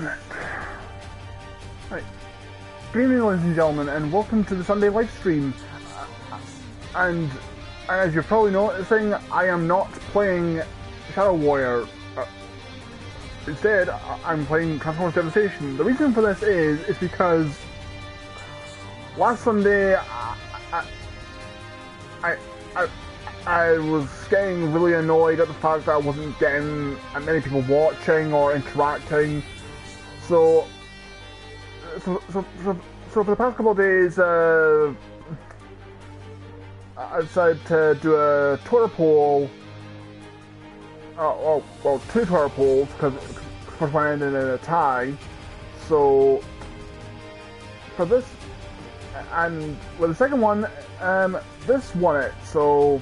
Right. Good evening, ladies and gentlemen, and welcome to the Sunday live stream. And as you're probably noticing, I am not playing Shadow Warrior. Instead, I'm playing Transformers Devastation. The reason for this is because last Sunday I was getting really annoyed at the fact that I wasn't getting many people watching or interacting. So for the past couple of days, I decided to do a Twitter poll. Well, two Twitter polls, because the first one ended in a tie. So for this, and with the second one, this won it. So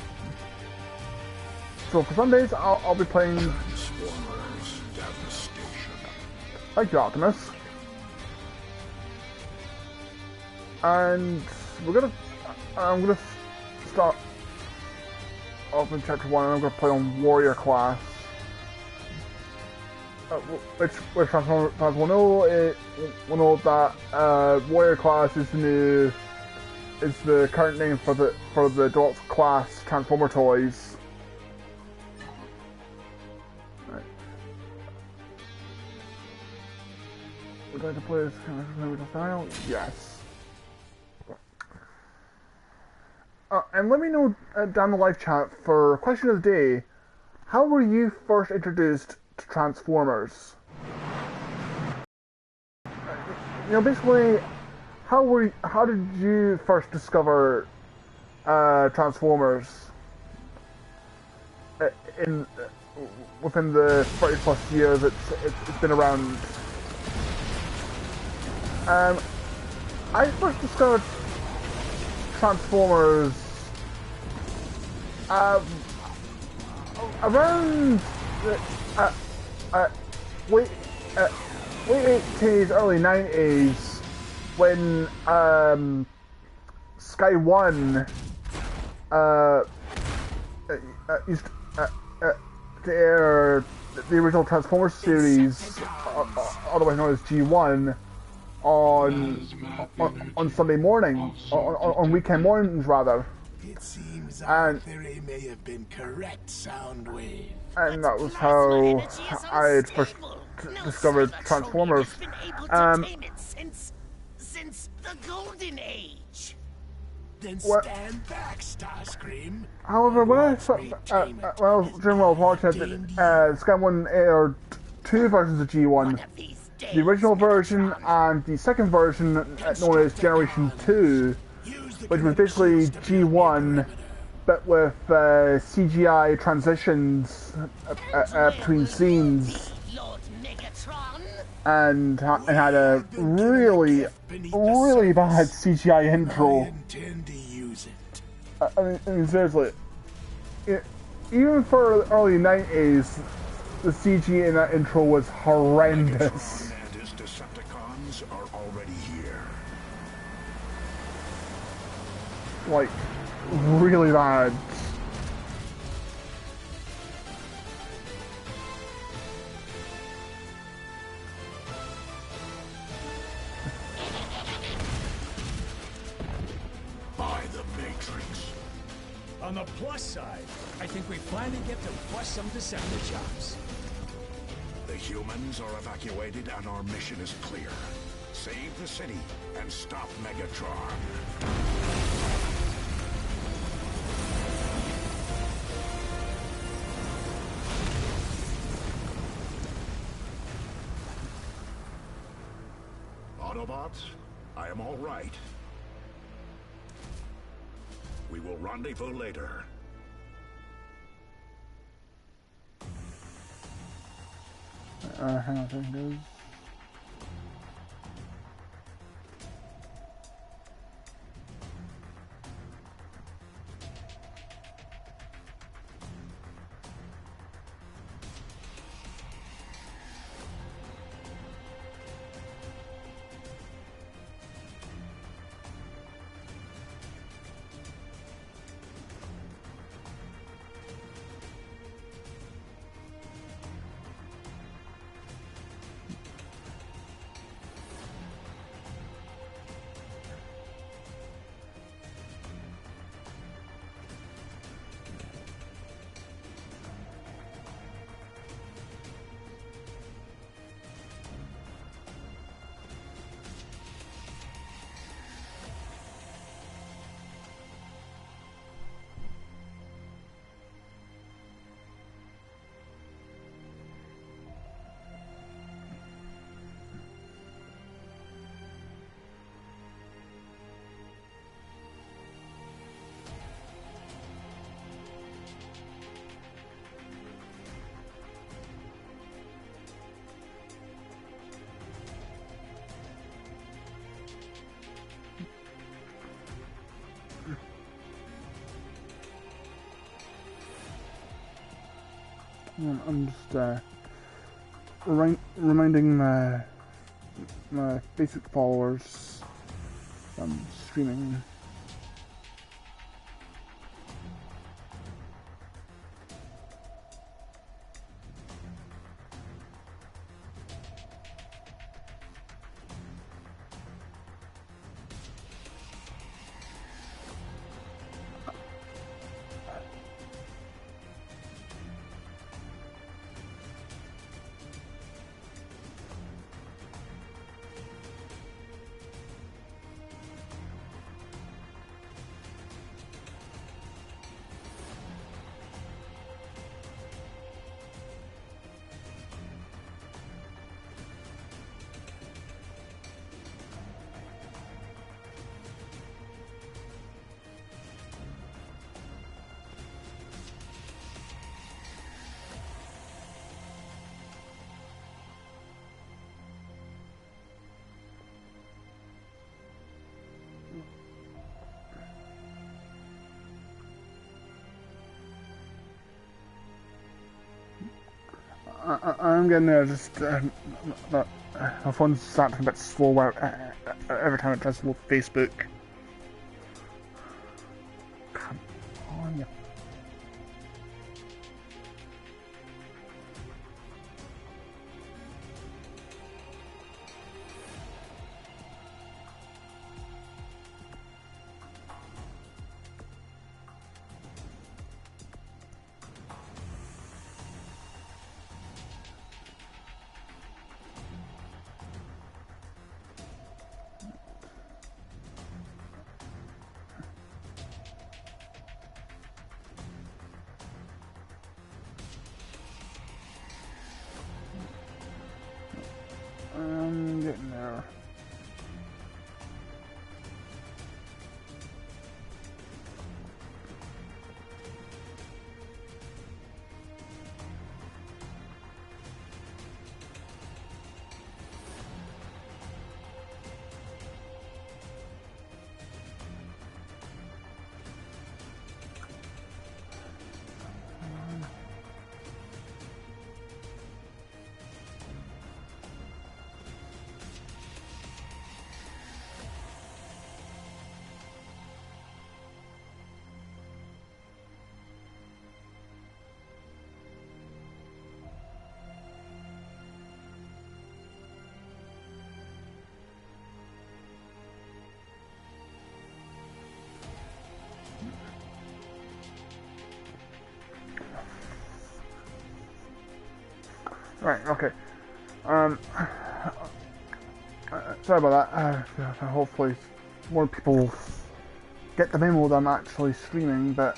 for some days, I'll be playing Transformers Devastation. Thank you, Optimus. And I'm gonna start off in chapter 1, and I'm gonna play on Warrior class. Which Transformers will know, that Warrior class is the current name for the deluxe class Transformer toys. Right. We're going to play this kind of style. Yes. And let me know down the live chat for question of the day. How were you first introduced to Transformers? Basically, how did you first discover Transformers within the 30+ years it's been around? I first discovered Transformers around late 80s, early 90s, when Sky One used to air the original Transformers series, otherwise known as G1, on Sunday morning, on weekend mornings rather. It seems our theory may have been correct, Soundwave. And that was how I had first discovered Transformers. Since the Golden Age. Then stand back, Starscream. However, when I during while I was watching it, Sky One aired two versions of G1. The original version and the second version, known as Generation 2, which was basically G1, but with CGI transitions between scenes, and had a really bad CGI intro. I mean seriously, even for the early 90s, the CG in that intro was horrendous. Decepticons are already here. Like, really bad. By the Matrix. On the plus side, I think we finally get to bust some Decepticons. The humans are evacuated and our mission is clear. Save the city and stop Megatron. Autobots, I am all right. We will rendezvous later. Hang on a second, guys. I'm just reminding my basic followers I'm streaming. I'm getting there, just my phone's starting a bit slow every time it tries to load Facebook. Come on. I'm getting there. Right, okay. Sorry about that. Hopefully more people get the memo that I'm actually streaming, but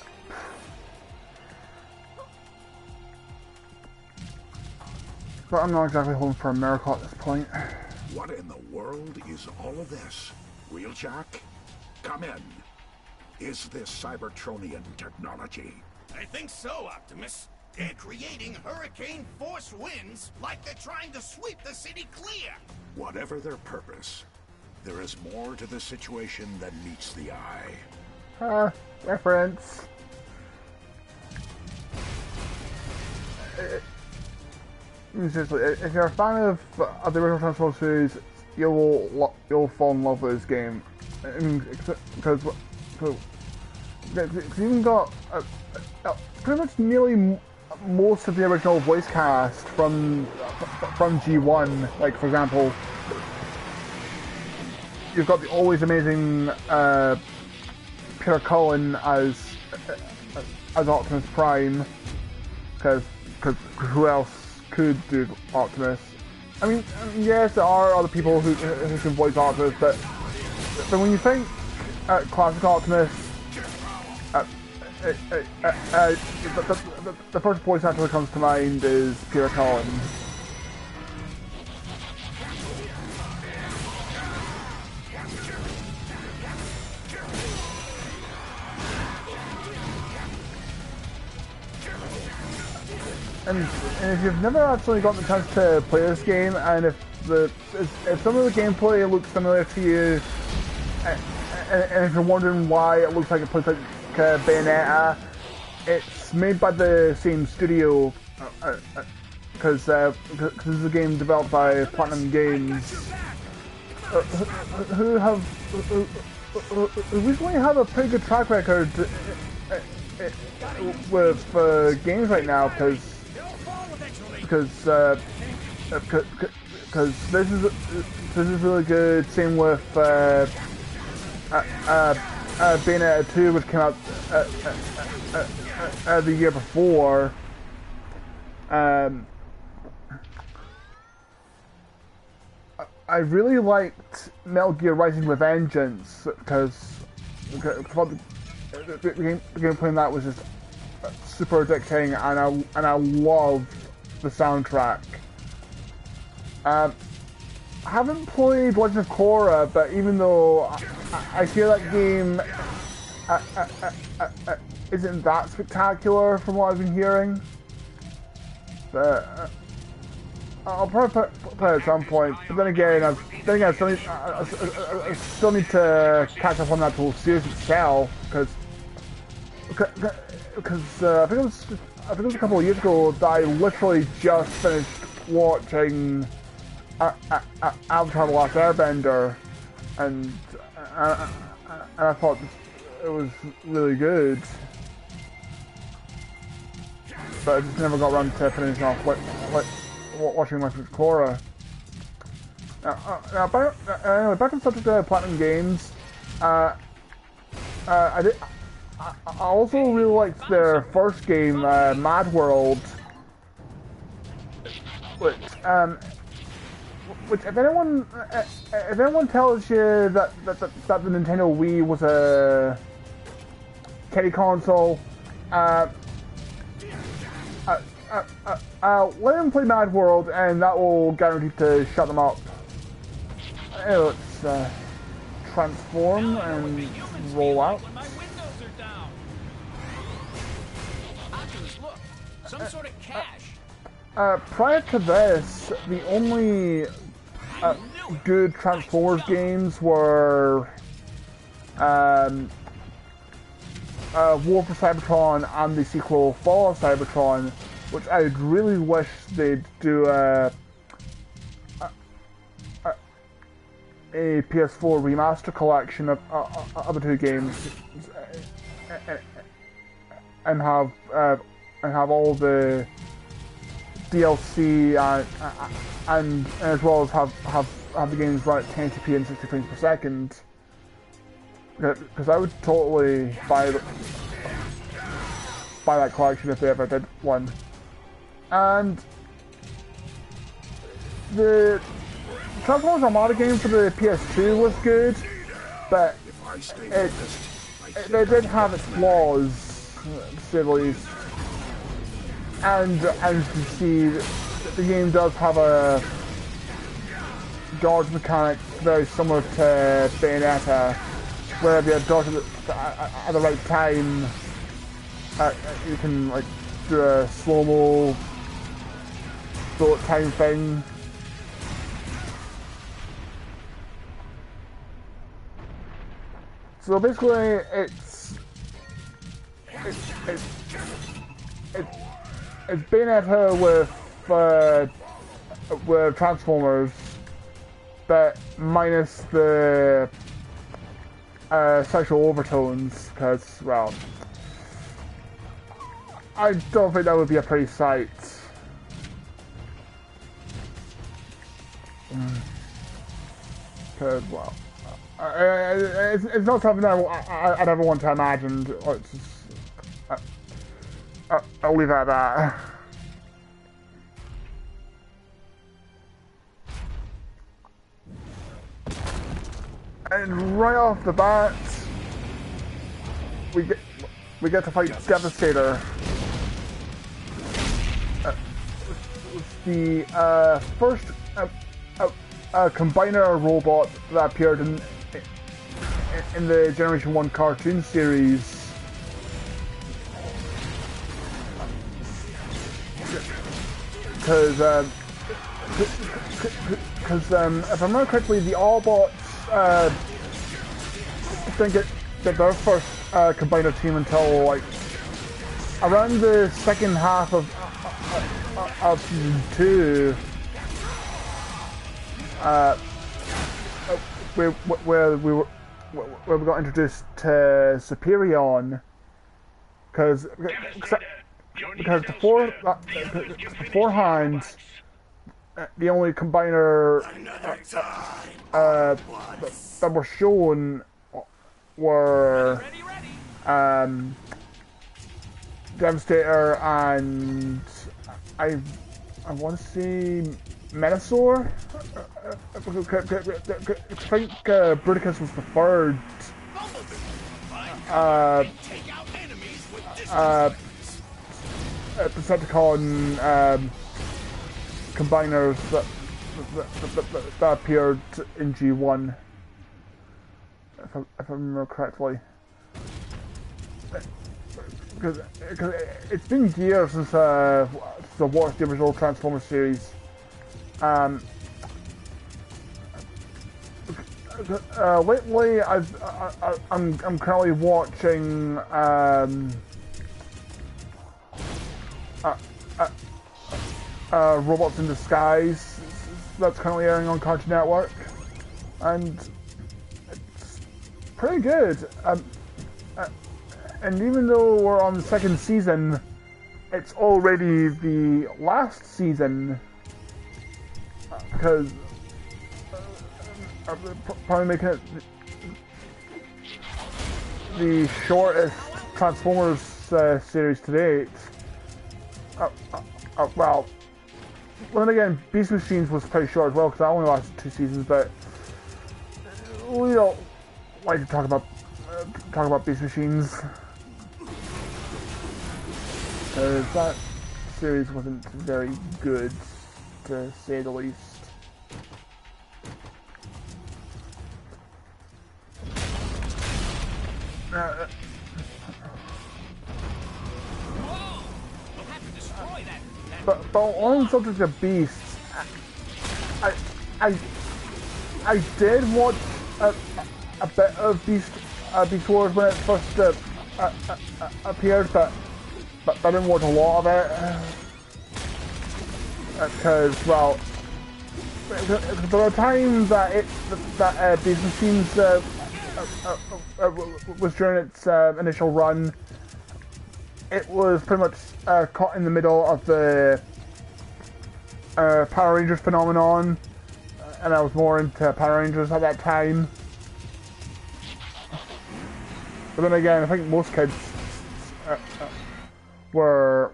I'm not exactly hoping for a miracle at this point. What in the world is all of this? Real Jack? Come in. Is this Cybertronian technology? I think so, Optimus. They're creating hurricane-force winds like they're trying to sweep the city clear. Whatever their purpose, there is more to the situation than meets the eye. Reference. Seriously, if you're a fan of the original Transformers series, you'll fall in love with this game. I mean, because you even got pretty much nearly most of the original voice cast from G1. Like, for example, you've got the always amazing Peter Cullen as Optimus Prime, because who else could do Optimus? I mean, yes, there are other people who can voice Optimus, but when you think classic Optimus, the first voice actor that comes to mind is Peter Cullen. And if you've never actually gotten the chance to play this game, and if some of the gameplay looks familiar to you, and if you're wondering why it looks like it plays like Bayonetta, it's made by the same studio because this is a game developed by Platinum Games, who recently have a pretty good track record with games right now, because this is really good. Same with Bayonetta 2, which came out the year before. I really liked Metal Gear Rising: Revengeance because the gameplay in that was just super addicting, and I love the soundtrack. I haven't played Legend of Korra, but even though I hear that game isn't that spectacular from what I've been hearing, but I'll probably play it at some point. But then again, I still need to catch up on the actual series itself, because I think it was a couple of years ago that I literally just finished watching Avatar: The Last Airbender, and I thought it was really good, but I just never got around to finishing off watching Legend of Korra. Now back to the subject of Platinum Games. I also really liked their first game, Mad World, which if anyone tells you that the Nintendo Wii was a kiddie console, let them play Mad World, and that will guarantee to shut them up. Let's transform and roll out. Some sort of cash. Prior to this, the only good Transformers games were War for Cybertron and the sequel Fall of Cybertron, which I'd really wish they'd do a PS4 remaster collection of the two games, and have all the DLC and as well as have the games run at 1080p and 60 frames per second. Because I would totally buy that collection if they ever did one. And the Transformers Armada game for the PS2 was good, but it did have its flaws, to say the least. And as you can see, the game does have a dodge mechanic very similar to Bayonetta, where if you dodge at the right time, you can like do a slow-mo bullet time thing. So basically, it's Bayonetta with Transformers, but minus the sexual overtones, because, well, I don't think that would be a pretty sight. Because, well, it's not something I'd ever want to imagine. It's just, I'll leave it at that. And right off the bat, we get to fight Devastator. The first combiner robot that appeared in the Generation 1 cartoon series. Because if I remember correctly, the Autobots didn't get their first combiner team until like around the second half of of season 2, where we got introduced to Superion, because beforehand, the only combiner that were shown were Devastator and I want to say Menasor. I think Bruticus was the third Decepticon combiners that appeared in G1, if I remember correctly. Because it's been years since I watched the original Transformers series. Lately, I'm currently watching Robots in Disguise. That's currently airing on Cartoon Network, and it's pretty good. And even though we're on the second season, it's already the last season, because probably making it the shortest Transformers series to date. Well, then again, Beast Machines was pretty short as well, because that only lasted 2 seasons, but we don't like to talk about Beast Machines. That series wasn't very good, to say the least. But on the subject of Beasts, I did watch a bit of Beast Wars when it first appeared, but I didn't watch a lot of it, because, well, there were times that Beast Machines was during its initial run. It was pretty much caught in the middle of the Power Rangers phenomenon, and I was more into Power Rangers at that time. But then again, I think most kids were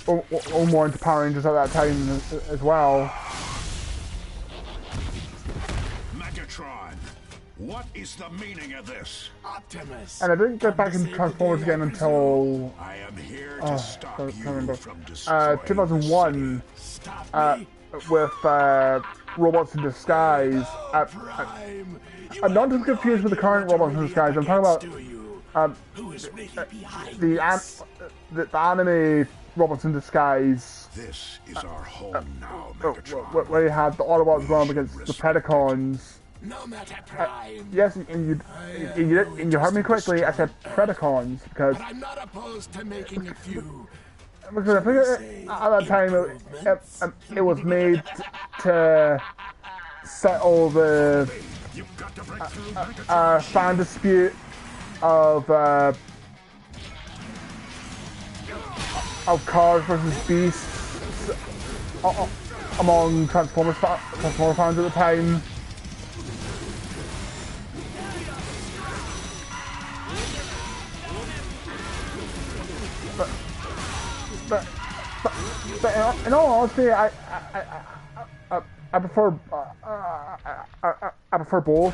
more into Power Rangers at that time as well. Megatron, what is the meaning of this? Optimus. And I didn't get back into Transformers again until I am here to stop you from 2001 with Robots in Disguise. I'm not too confused with the current Robots in Disguise. I'm talking about the anime Robots in Disguise. This is our home now, Megatron. Where you had the Autobots going up against the Predacons. No matter Prime. Yes, and you heard me correctly. I said Predacons because. But I'm not opposed to making a few. Because I think at that time it was made to settle the fan dispute of Cars versus Beasts among Transformer fans at the time. But in all honesty, I prefer both.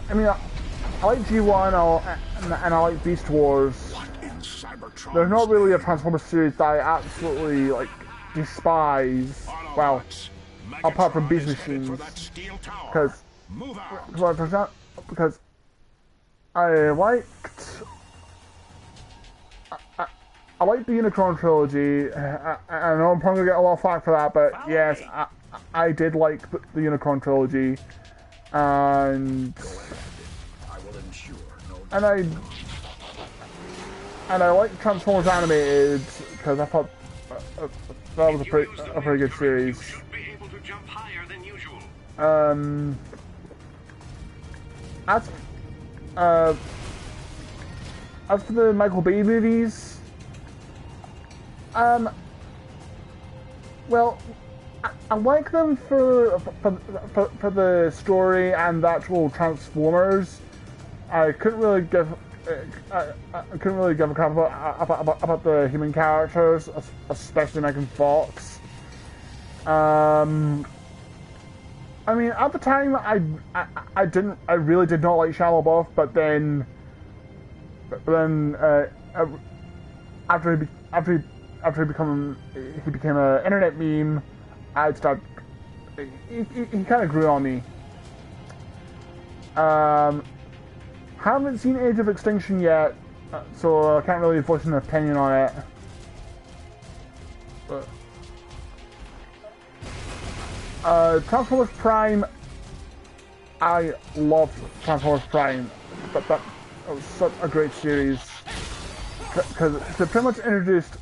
I mean, I like G1 and I like Beast Wars. There's not really a Transformers series that I absolutely despise. Well, apart from Beast Machines, because I liked the Unicron trilogy. I know I'm probably gonna get a lot of flack for that, but yes, I did like the Unicron trilogy, and and I like Transformers Animated because I thought that was a pretty good series. You should be able to jump higher than usual. As as for the Michael Bay movies, well, I like them for the story and the actual Transformers. I couldn't really give a crap about the human characters, especially Megan Fox. I mean, at the time, I really did not like Shia LaBeouf, but then after he became an internet meme, he kind of grew on me. Haven't seen Age of Extinction yet, so I can't really voice an opinion on it. But, Transformers Prime, I love Transformers Prime, but that was such a great series, because it pretty much introduced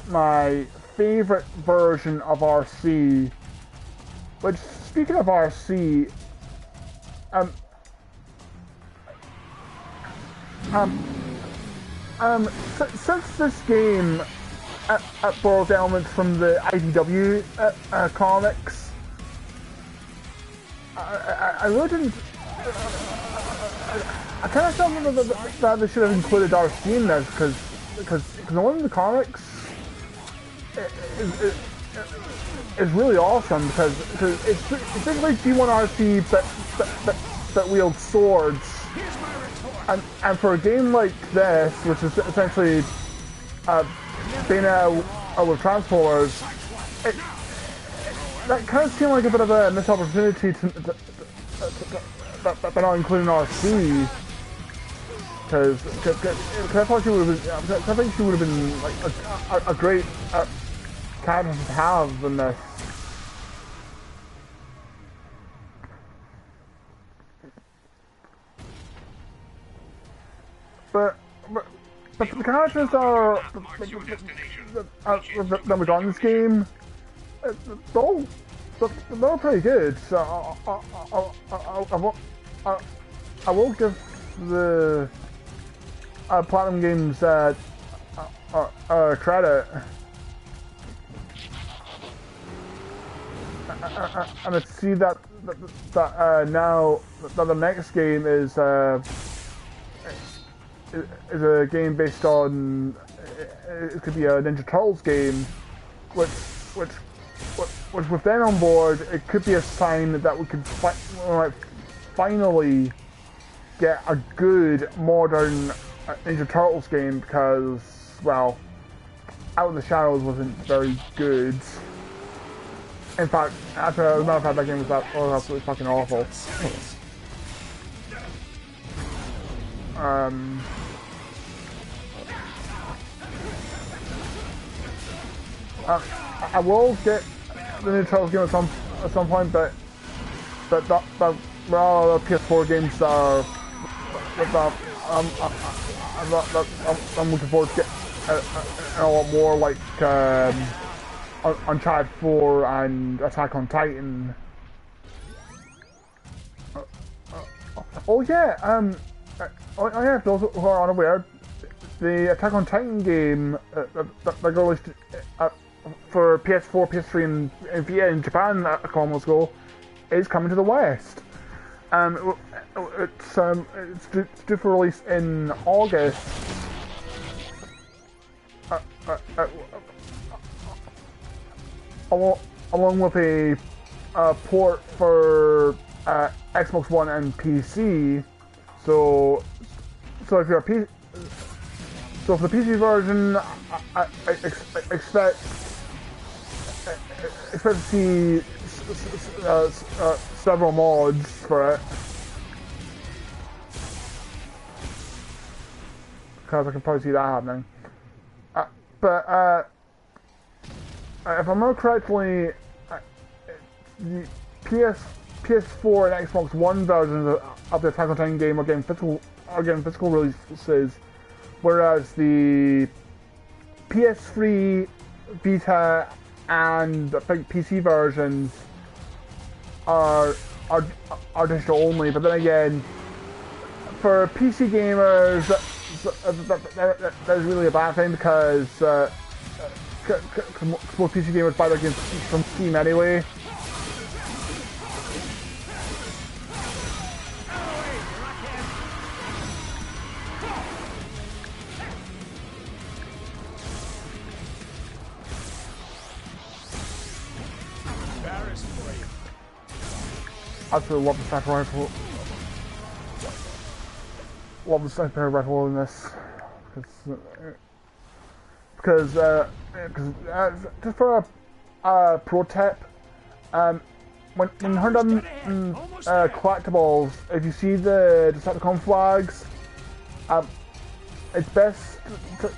my favorite version of RC, which, speaking of RC, since this game borrows elements from the IDW comics, I really didn't. I kind of felt that they should have included RC in this, because the one in the comics is really awesome, because it's basically G1 RC that wields swords, and for a game like this, which is essentially Bayonetta with Transformers, that kind of seemed like a bit of a missed opportunity by not including RC, because I thought she would have been like a great character to have in this. But the characters that we got in this game, they're pretty good. So I will give the Platinum Games credit. And I see that now that the next game is a game based on, it could be a Ninja Turtles game, which with them on board, it could be a sign that we could finally get a good modern Ninja Turtles game, because, well, Out of the Shadows wasn't very good. In fact, as a matter of fact, that game was absolutely fucking awful. I will get the new Turtles game at some point, but well, the PS4 games are I'm looking forward to get a lot more, like Uncharted 4 and Attack on Titan. Oh yeah, for those who are unaware, the Attack on Titan game that got released for PS4, PS3, and Vita in Japan a couple months ago is coming to the West. It's due for release in August. Along with a port for Xbox One and PC. So if you're so for the PC version, I expect to see several mods for it, because I can probably see that happening. But if I remember correctly, the PS4 and Xbox One versions of the Attack on Titan game are getting again physical releases, whereas the PS3, Vita, and I think PC versions are digital only. But then again, for PC gamers, that's really a bad thing because most PC gamers buy their games from Steam anyway. I absolutely love the sniper rifle. Love the sniper rifle in this because just for a pro tip, when hunting collectibles, if you see the Decepticon flags, it's best to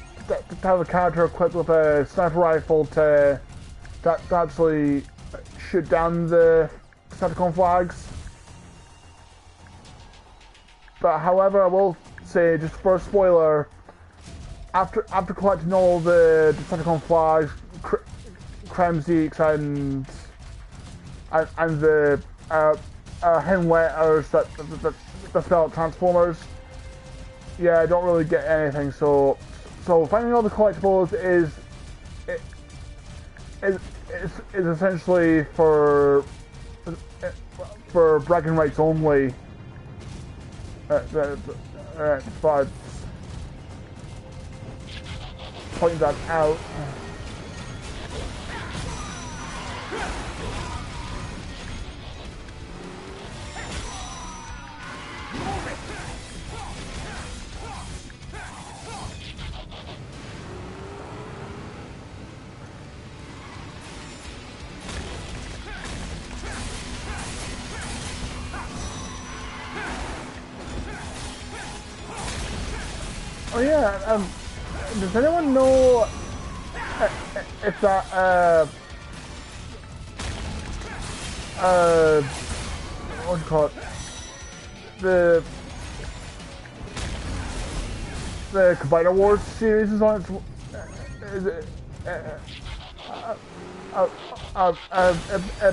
have a character equipped with a sniper rifle to actually shoot down the Decepticon flags. But however, I will say, just for a spoiler, after collecting all the Decepticon flags, Kremsiks and the hidden letters that spell out Transformers, yeah, I don't really get anything. So finding all the collectibles is essentially for bragging rights only. But pointing that out. Oh yeah, does anyone know if that, what do you call it? The Combiner Wars series is on its, is it,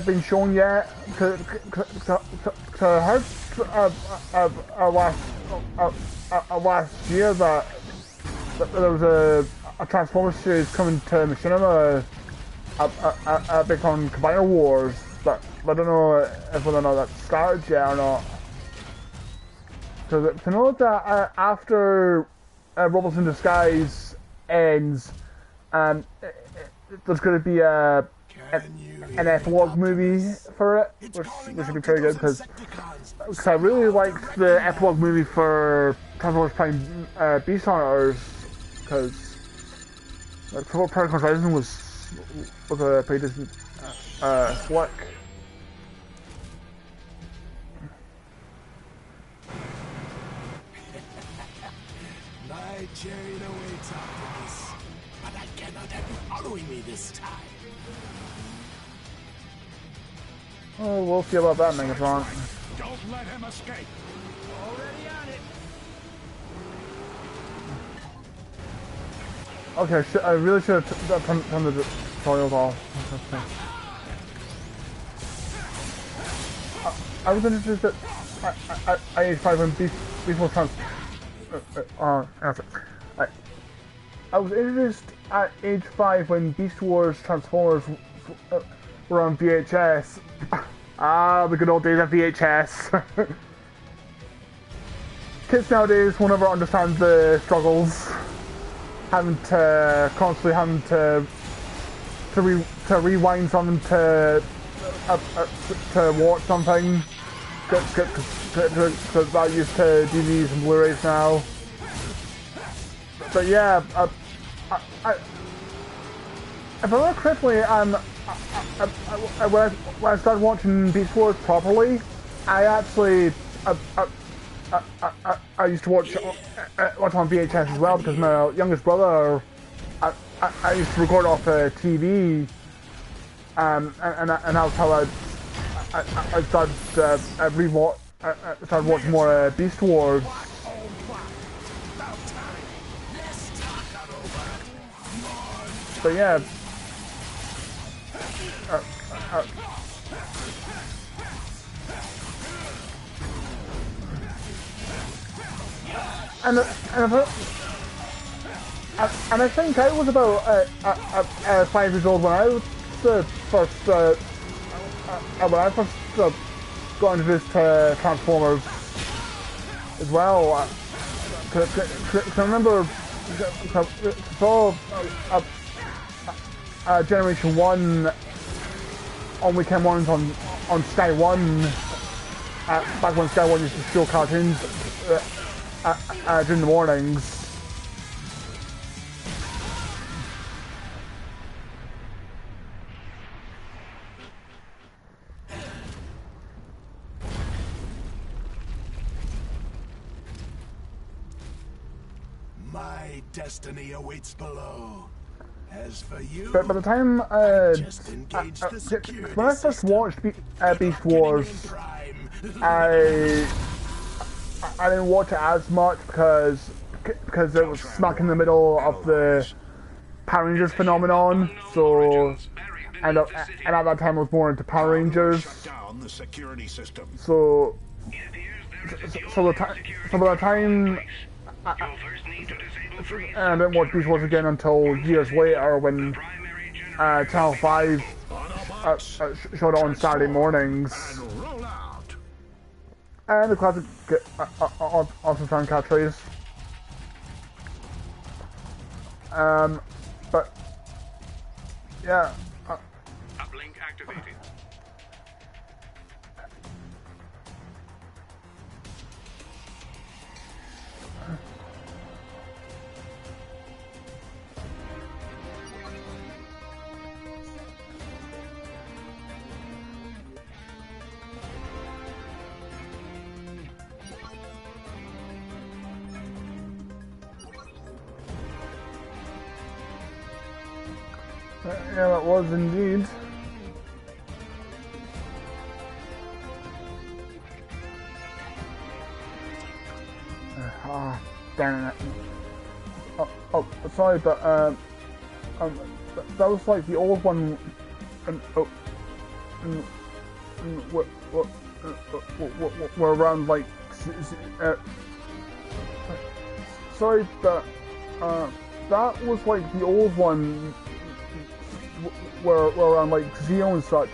been shown yet? Cause I heard, last year that there was a Transformers series coming to Machinima, based on Combiner Wars, but I don't know if whether or not that's started yet or not. Because to know that after Robots in Disguise ends, there's going to be an epilogue movie for it, which should be pretty good because I really liked the epilogue movie for Transformers Prime Beast Hunters, because Predacon Rising was a pretty decent flick. My carried away Optimus, but I cannot have you following me this time. Oh, we'll see about that, Megatron. Don't let him escape. Already on it. Okay, I really should have turned the tutorials off. I was introduced at age 5 when Beast was I was introduced at age 5 when Beast Wars Transformers were on VHS. Ah, the good old days of VHS. Kids nowadays will never understand the struggles. Constantly having to rewind something to watch something. Because that used to DVDs and Blu-rays now. But yeah, if I remember correctly, when I started watching Beast Wars properly, I actually I used to watch on VHS as well, because my youngest brother, I used to record off a TV, and that's how I started watching more Beast Wars. but yeah. And I think I was about 5 years old when I was first got introduced to Transformers as well. I remember saw Generation 1 on weekend mornings on Sky 1, back when Sky 1 used to show cartoons during the mornings. My destiny awaits below. As for you, But by the time when I first watched Beast Wars, I didn't watch it as much because it was smack in the middle of the Power Rangers phenomenon. So and at that time I was more into Power Rangers. So by the time I didn't watch Beast Wars again until years later when Channel 5 showed it on Saturday mornings. And the classic awesome fan catchphrase. But yeah. Uplink activated. Yeah, that was indeed. Damn it. Oh, sorry, but that was like the old one. We're around like. Sorry, but that was like the old one. We're around like Zeo and such.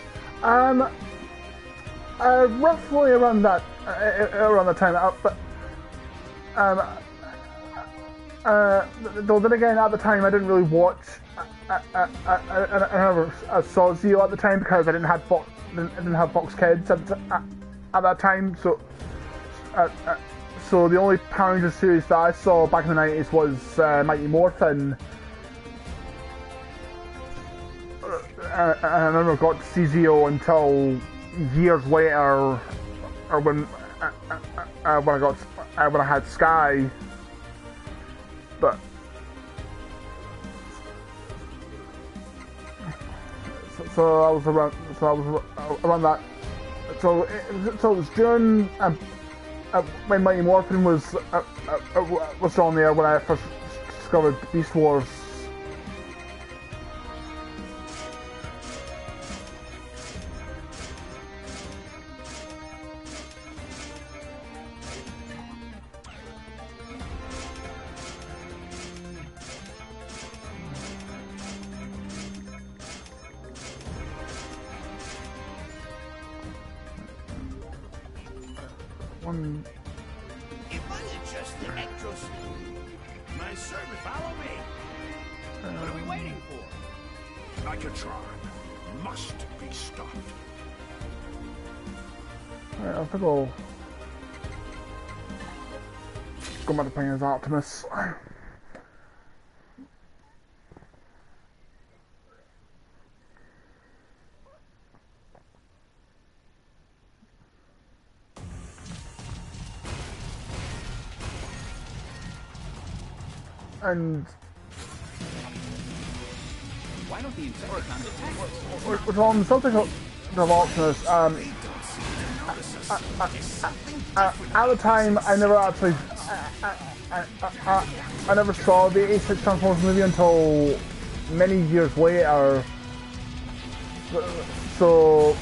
Roughly around that time. Though then again, at the time I didn't really watch. I never saw Zeo at the time because I didn't have Fox Kids at that time. So the only Power Rangers series that I saw back in the 90s was Mighty Morphin. I never got to see Zeo until years later, or when I had Sky. But so I was around that. So it was during when Mighty Morphin was on there when I first discovered Beast Wars. if I adjust the exosuit, my servant, follow me. What are we waiting for? Megatron must be stopped. Alright, I think I'll go back to playing as Optimus. And why don't the Insecticons attack us? which on the subject of Optimus, at the time I never actually I never saw the 86 Transformers movie until many years later. So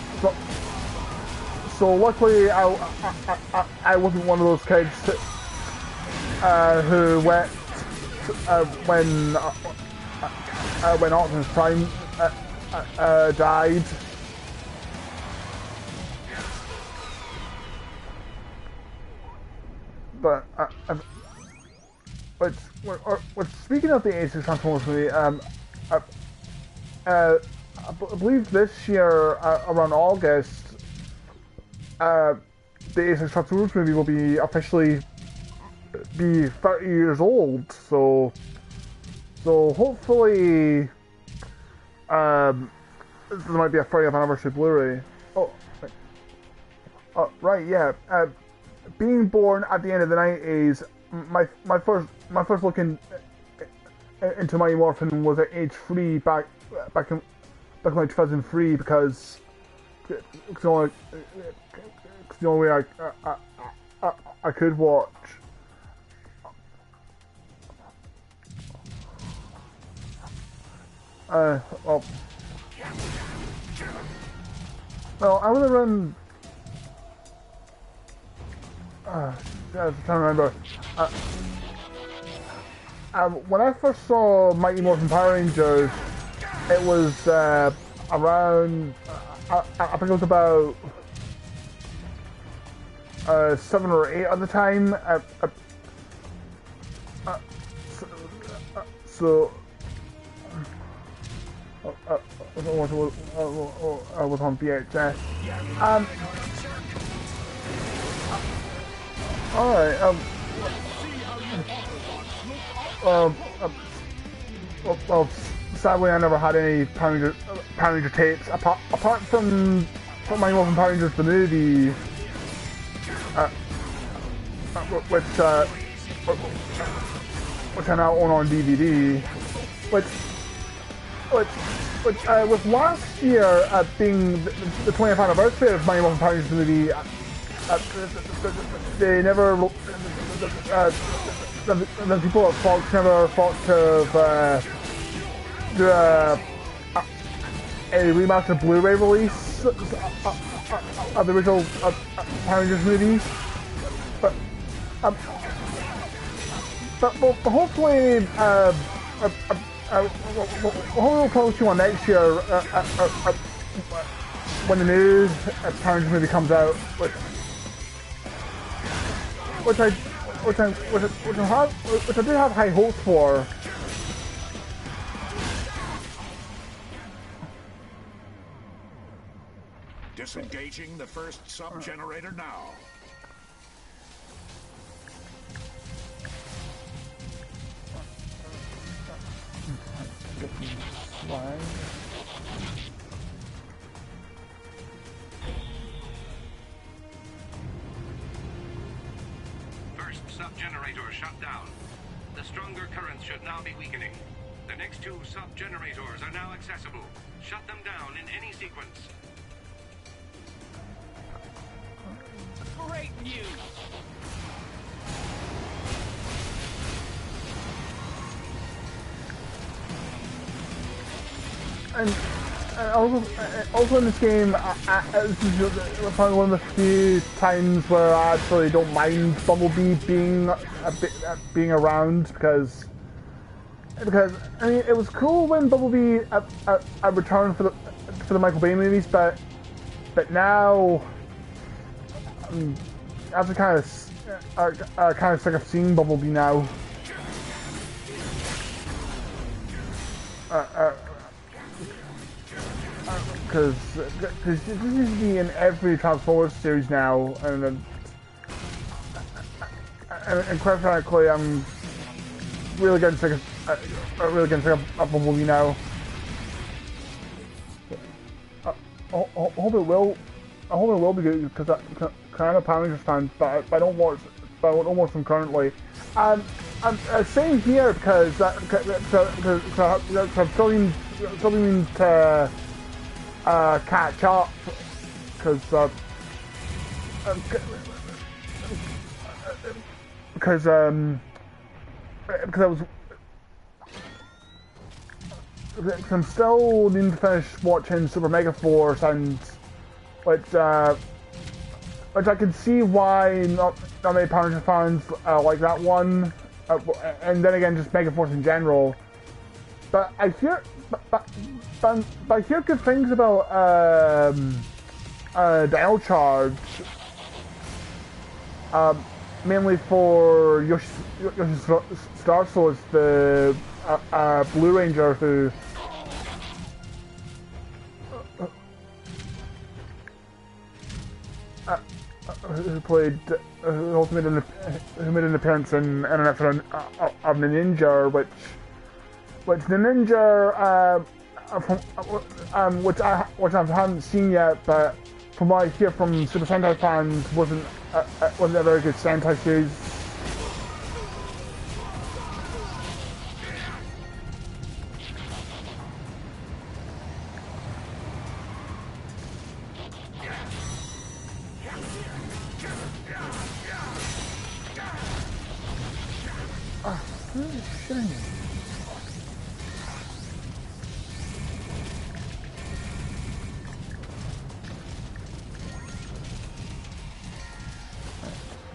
luckily I wasn't one of those kids who went when Optimus Prime died. But speaking of the 86 Transformers movie, I believe this year around August, the 86 Transformers movie will be officially be 30 years old. So hopefully, there might be a 30th anniversary Blu-ray. Right, yeah. Being born at the end of the 90s, my first look into Mighty Morphin was at age 3 back in like 2003 because it's the only way I could watch. Well, I was around. I'm trying to remember. When I first saw Mighty Morphin Power Rangers, it was around. I think it was about 7 or 8 at the time. So. I was on VHS. Alright, well, sadly I never had any Power Ranger tapes, apart from Mighty Morphin Power Rangers the movie, which I now own on DVD, which with last year being the 20th anniversary of Mighty Morphin Power Rangers the movie, they never, the people at Fox never thought to do a remastered Blu-ray release of the original Power Rangers movie. But hopefully, we'll probably see one next year when the new Power Rangers movie comes out, which I do have high hopes for. Disengaging the first sub-generator now. First sub-generator shut down. The stronger currents should now be weakening. The next 2 sub-generators are now accessible. Shut them down in any sequence. Great news! And also in this game, this is probably one of the few times where I actually don't mind Bumblebee being around because I mean it was cool when Bumblebee returned for the Michael Bay movies, but now I'm actually kind of sick of seeing Bumblebee now. Because this used to be in every Transformers series now, and quite frankly, I'm really getting sick of Bumblebee now. I hope it will be good because I'm a Power Rangers fan, but I don't watch them currently. Same here because I'm struggling to catch up because I was I'm still needing to finish watching Super Mega Force, and which I can see why not many Power Rangers fans like that one, and then again just Mega Force in general. But I hear, but I hear good things about Dino Charge, mainly for Yoshi's Star Source, the Blue Ranger who also made an appearance in an episode of the Ninja, which the Ninja, which I haven't seen yet, but from what I hear from Super Sentai fans, wasn't a very good Sentai series.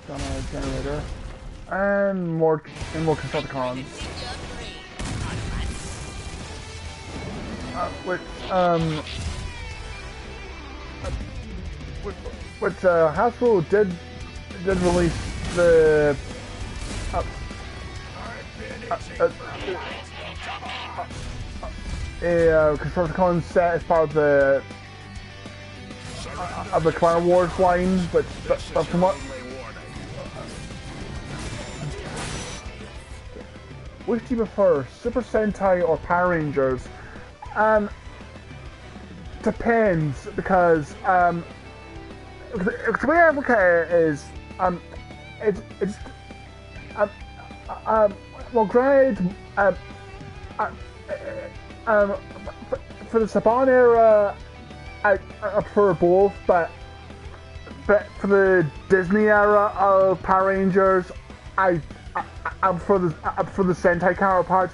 On a generator and more Constructicons, which Hasbro did release the a Constructicon set as part of the Clan Wars line, but from what which do you prefer, Super Sentai or Power Rangers? Depends, because the way I look at it is, it's well, granted, for the Saban era, I prefer both, but for the Disney era of Power Rangers, I prefer the Sentai counterparts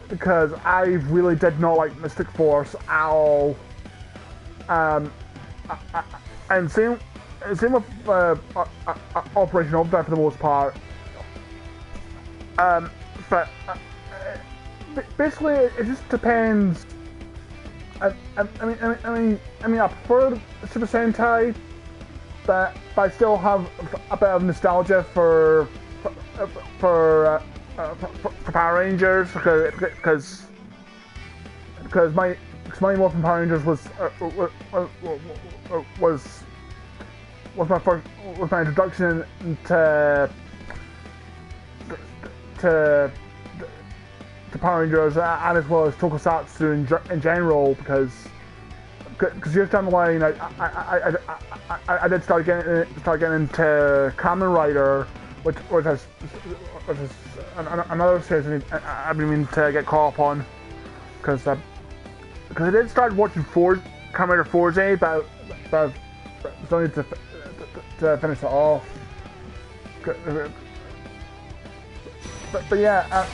because I really did not like Mystic Force at all. And same with Operation Overdrive for the most part. But basically, it just depends. I mean, I prefer Super Sentai, but I still have a bit of nostalgia for Power Rangers because my Morphin Power Rangers was my introduction to Power Rangers, and as well as Tokusatsu in general, because years down the line I did start getting into Kamen Rider, which is another series I've been meaning to get caught up on, because I did start watching Kamen Rider 4Z, but I still need to finish it off. But yeah,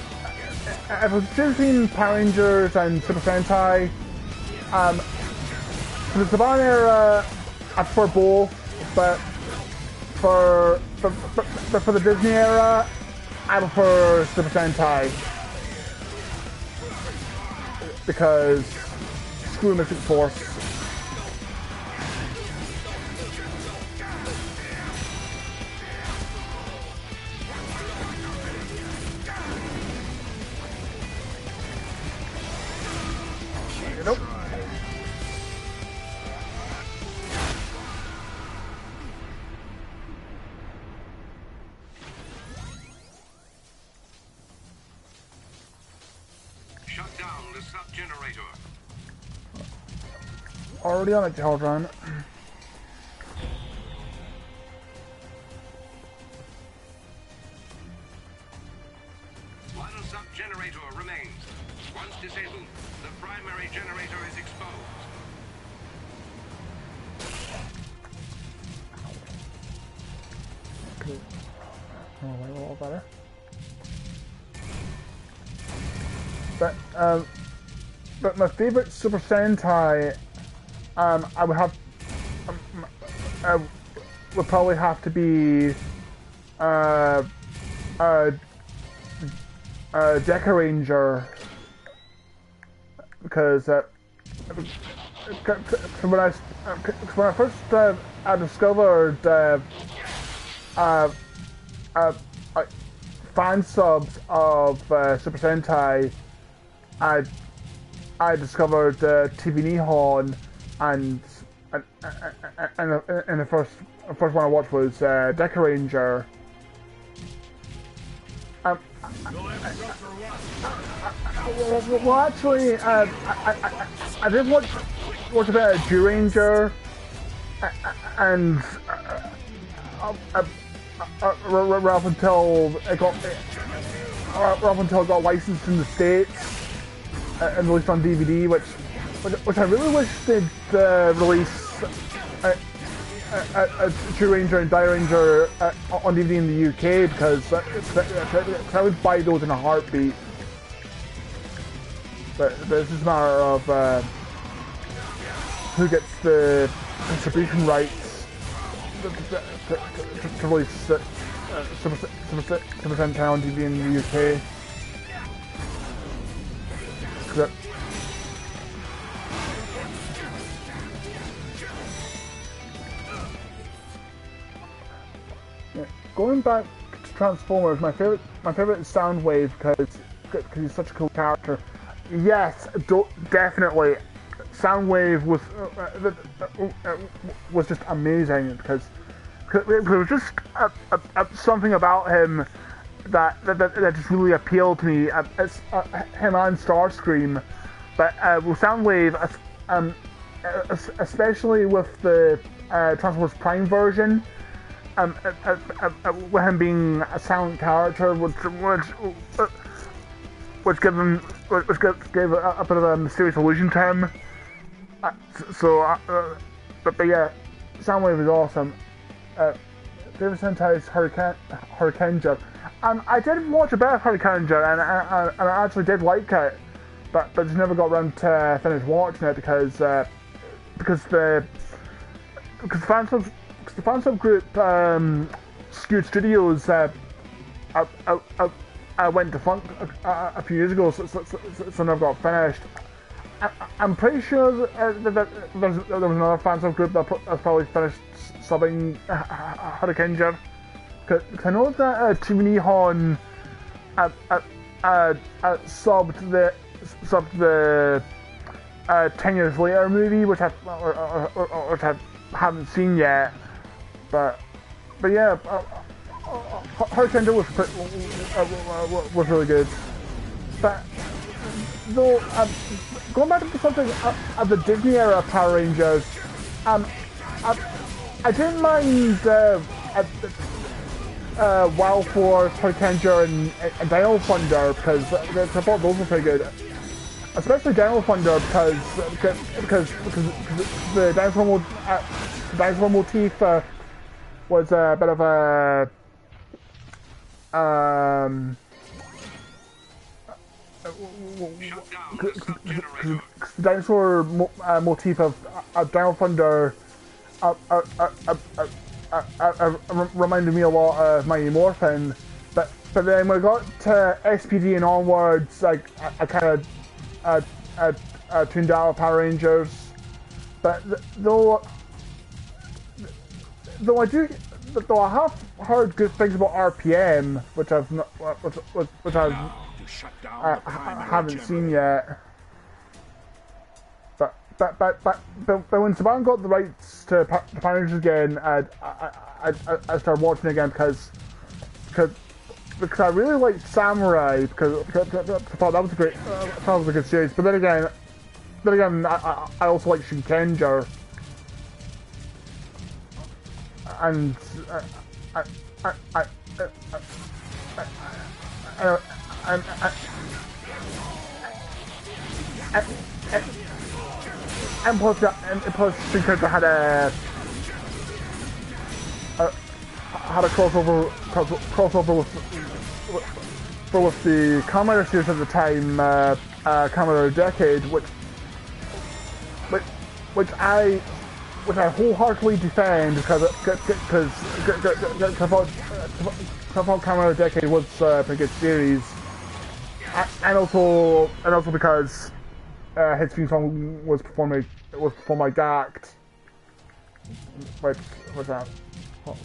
if I was choosing Power Rangers and Super Sentai, for the Saban era, I prefer both, but for the Disney era, I prefer Super Sentai, because screw Mystic Force. Nope. Shut down the sub-generator. Already on it, children. One sub-generator remains. Once disabled, the primary generator is exposed. Okay. Oh, wait, a little better. but my favorite Super Sentai, I would have, would probably have to be, Deca Ranger, because when I first I discovered fan subs of Super Sentai, I discovered TV Nihon, and the first one I watched was Deca Ranger. Well, actually, I did watch a bit of G-Ranger, and up until it got licensed in the States and released on DVD, which I really wish they'd release G-Ranger and Die-Ranger on DVD in the UK, because I would buy those in a heartbeat. But it's just a matter of who gets the distribution rights to release Super Sentai on DVD in the UK. Going back to Transformers, my favorite is Soundwave, because he's such a cool character. Yes, definitely. Soundwave was just amazing, because there was just something about him that just really appealed to me. Him and Starscream, but with Soundwave, especially with the Transformers Prime version, with him being a silent character, which gave a bit of a mysterious illusion to him. But yeah, Soundwave is awesome. Favorite Sentai is Hurricaneja. I did watch a bit of Hurricaneja, and I actually did like it, but just never got around to finish watching it because the fansub group Skewed Studios went defunct a few years ago, so never got finished. I'm pretty sure that there was another fansub group that probably finished subbing Hurricaneja. Cause I know that TV Nihon subbed the 10 Years Later movie, which I haven't seen yet. But yeah, Hurricaneja was really good. But though, going back to something of the Disney era Power Rangers, I didn't mind Wild Force, Hurricaneja, and Dino Thunder, because I thought those were pretty good. Especially Dino Thunder, because the dinosaur motif was a bit of a dinosaur motif of Dino Thunder reminded me a lot of Mighty Morphin, but then when I got to SPD and onwards, I kind of tuned out Power Rangers. But though I have heard good things about RPM, which I haven't seen yet. But when Saban got the rights to Power Rangers again, I started watching again because I really liked Samurai, because I thought that was a great, good series. But then again, I also like Shinkenger, and and plus Shinkenger had a crossover for with the Kamen series at the time, Kamen Decade, which I wholeheartedly defend because I thought Kamen Decade was a pretty good series, and also because his theme song was performed by Gact. Wait, what's that? Oh,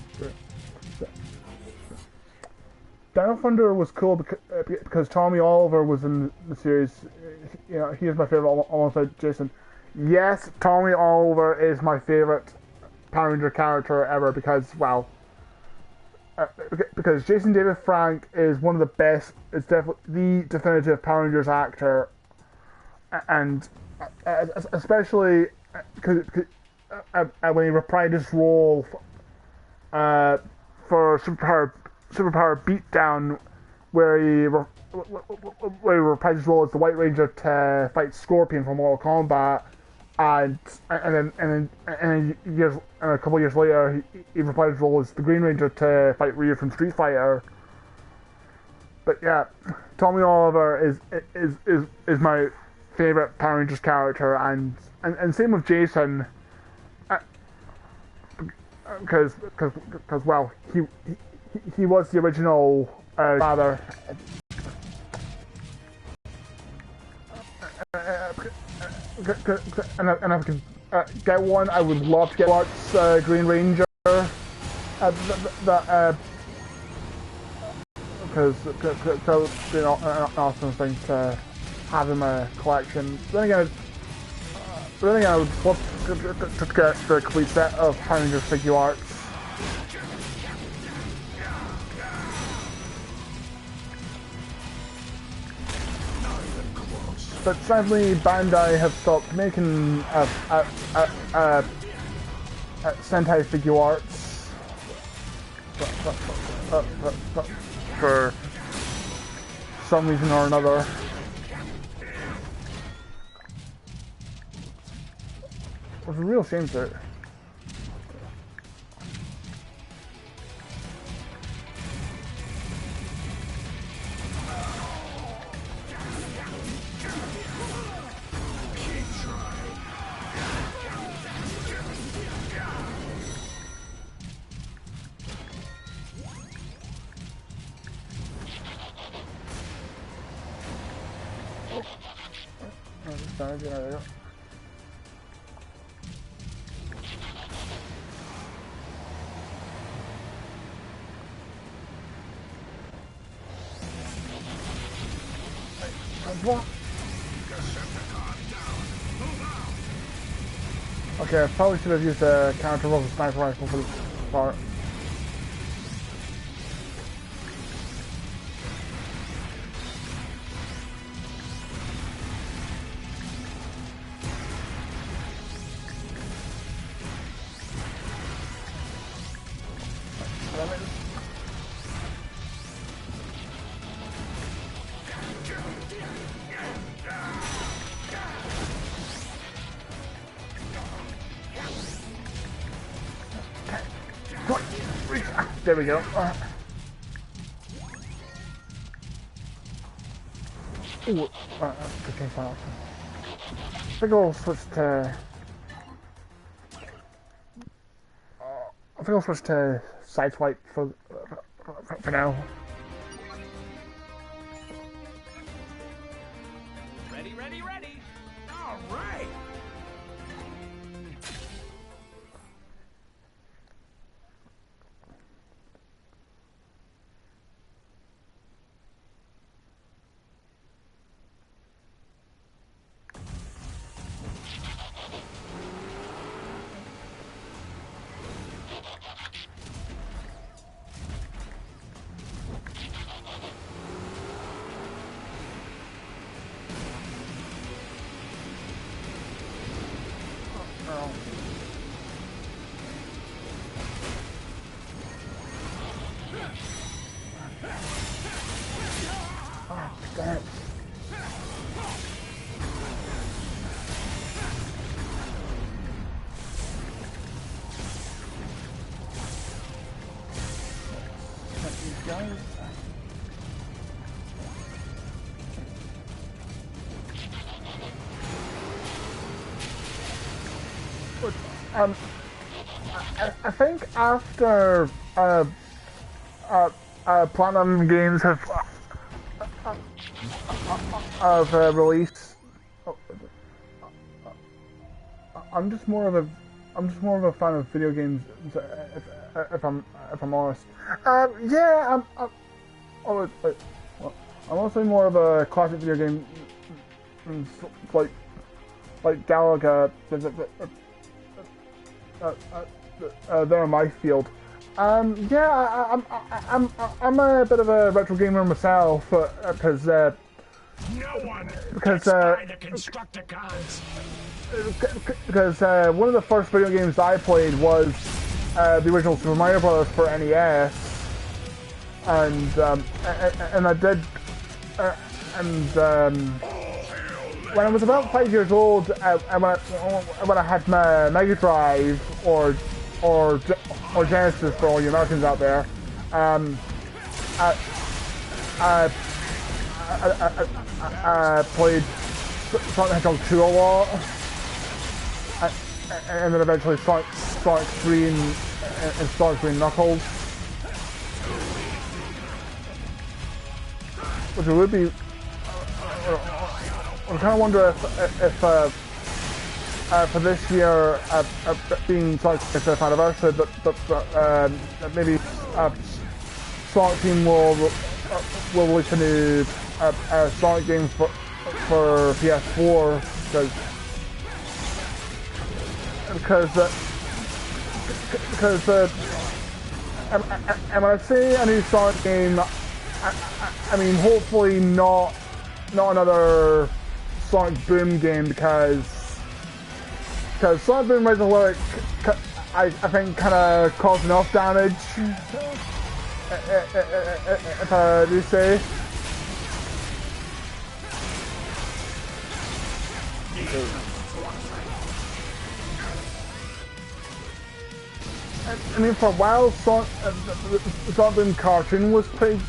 Dino Thunder was cool because Tommy Oliver was in the series. You know, he is my favorite, alongside Jason. Yes, Tommy Oliver is my favorite Power Ranger character ever because, well, because Jason David Frank is one of the best. It's definitely the definitive Power Rangers actor, and especially because when he reprised his role for Superpower Beatdown, where he reprised his role as the White Ranger to fight Scorpion from Mortal Kombat, and then a couple of years later he reprised his role as the Green Ranger to fight Ryu from Street Fighter. But yeah, Tommy Oliver is my favorite Power Rangers character, and same with Jason, because well, he was the original father. And if I could get one, I would love to get Bart's Green Ranger. Because that would be an awesome thing to have in my collection. Then again, I would love to get the complete set of Power Rangers figure arts. But sadly, Bandai have stopped making Sentai figure arts for some reason or another. It was a real shame to it. Okay, I probably should have used a counter roll sniper rifle for this part. There we go. Ooh, good change my option. I think I'll switch to. I think I'll switch to sideswipe for now. Ready, ready, ready. All right. I think after Platinum Games have released, I'm just more of a fan of video games. If I'm honest, yeah, I'm also more of a classic video game, like Galaga. They're in my field. Yeah, I'm a bit of a retro gamer myself, because No one gets by the Constructicons. Because one of the first video games I played was the original Super Mario Bros. For NES, and I did, when I was about 5 years old, when I had my Mega Drive or Genesis for all you Americans out there, I played Sonic the Hedgehog 2 a lot, and then eventually Sonic 3 and Sonic 3 Knuckles, which would be. I kind of wonder if for this year, being Sonic's 5th anniversary, but maybe Sonic Team will release a new Sonic game for PS4, because and when I say a new Sonic game, I mean hopefully not another Sonic Boom game, because Sonic Boom Rise Alert, I think kind of caused enough damage, if I do say. I mean, for a while, the Sonic Boom cartoon was pretty.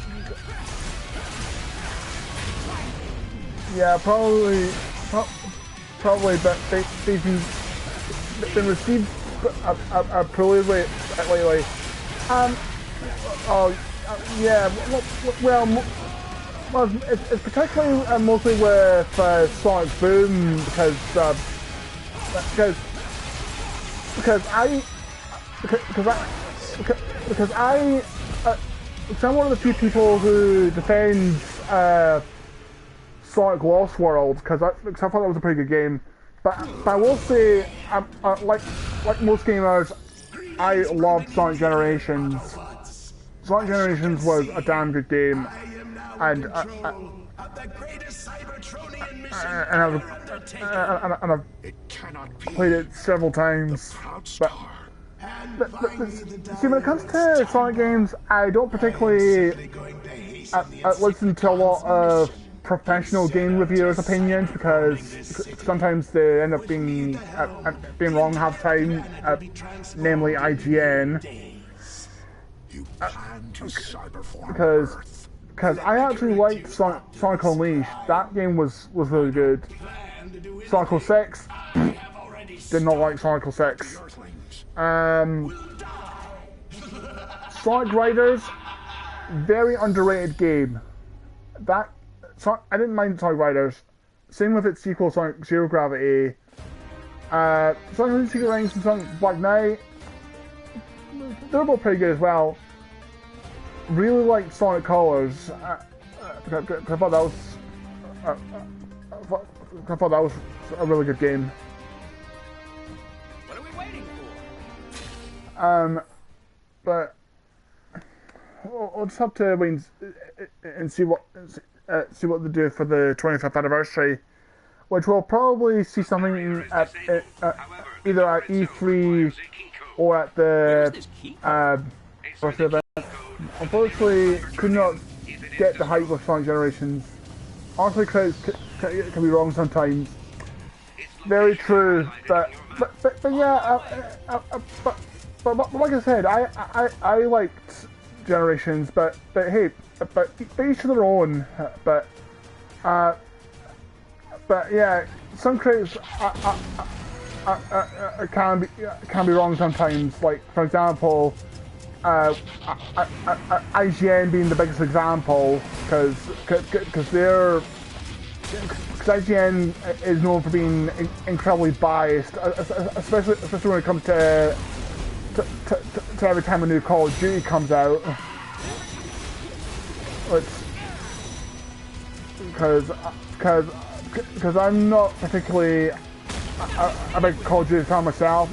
Yeah, probably, but they've been received poorly lately. Yeah, well, it's particularly mostly with Sonic Boom, because I'm one of the few people who defends Sonic Lost World, because I thought that was a pretty good game. But I will say, like most gamers, I loved Sonic Generations. Sonic Generations was a damn good game, and I've played it several times. But see, when it comes to Sonic games, I don't particularly listen to a lot of professional game reviewers' opinions, because sometimes they end up being wrong half time, namely IGN. Because I actually liked Sonic Unleashed. That game was really good. Sonic 06, did not like Sonic 06. Sonic Riders, very underrated game. I didn't mind Sonic Riders. Same with its sequel, Sonic Zero Gravity. Sonic Secret Rings and Sonic Black Knight, they're both pretty good as well. Really liked Sonic Colors. I thought that was a really good game. What are we waiting for? But we'll just have to wait and see what they do for the 25th anniversary, which will probably see something at either at E3 or at the birthday event. Unfortunately, could not get the hype of Sonic Generations. Honestly, critics can be wrong sometimes. Very true, but yeah, but like I said, I liked Generations, but hey, but each to their own. But yeah, some critics can be wrong sometimes. Like for example, IGN being the biggest example, because IGN is known for being incredibly biased, especially when it comes to every time a new Call of Duty comes out. Because I'm not particularly a big Call of Duty fan myself.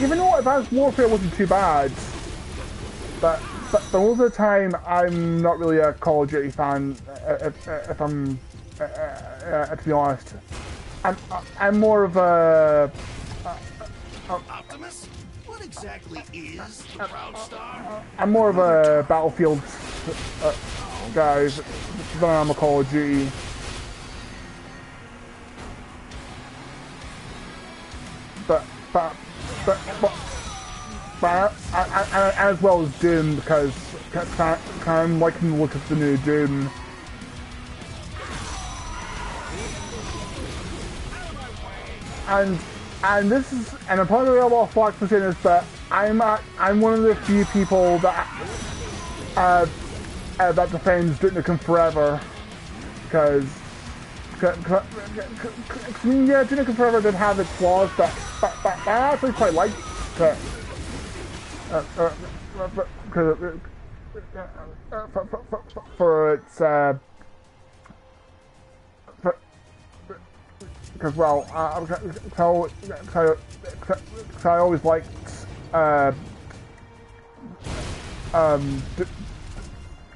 Even though Advanced Warfare wasn't too bad, but most of the time I'm not really a Call of Duty fan. If I'm to be honest, I'm more of a Optimus? What exactly is the Proud Star? I'm more of a Battlefield guy than I'm a Call of Duty. But as well as Doom, because I'm liking the look of the new Doom. And this is, and I'm probably a lot of flack for saying this, but I'm one of the few people that that defends Duke Nukem Forever, because yeah, Duke Nukem Forever did have its flaws, but I actually quite liked it. For its because well, I always liked the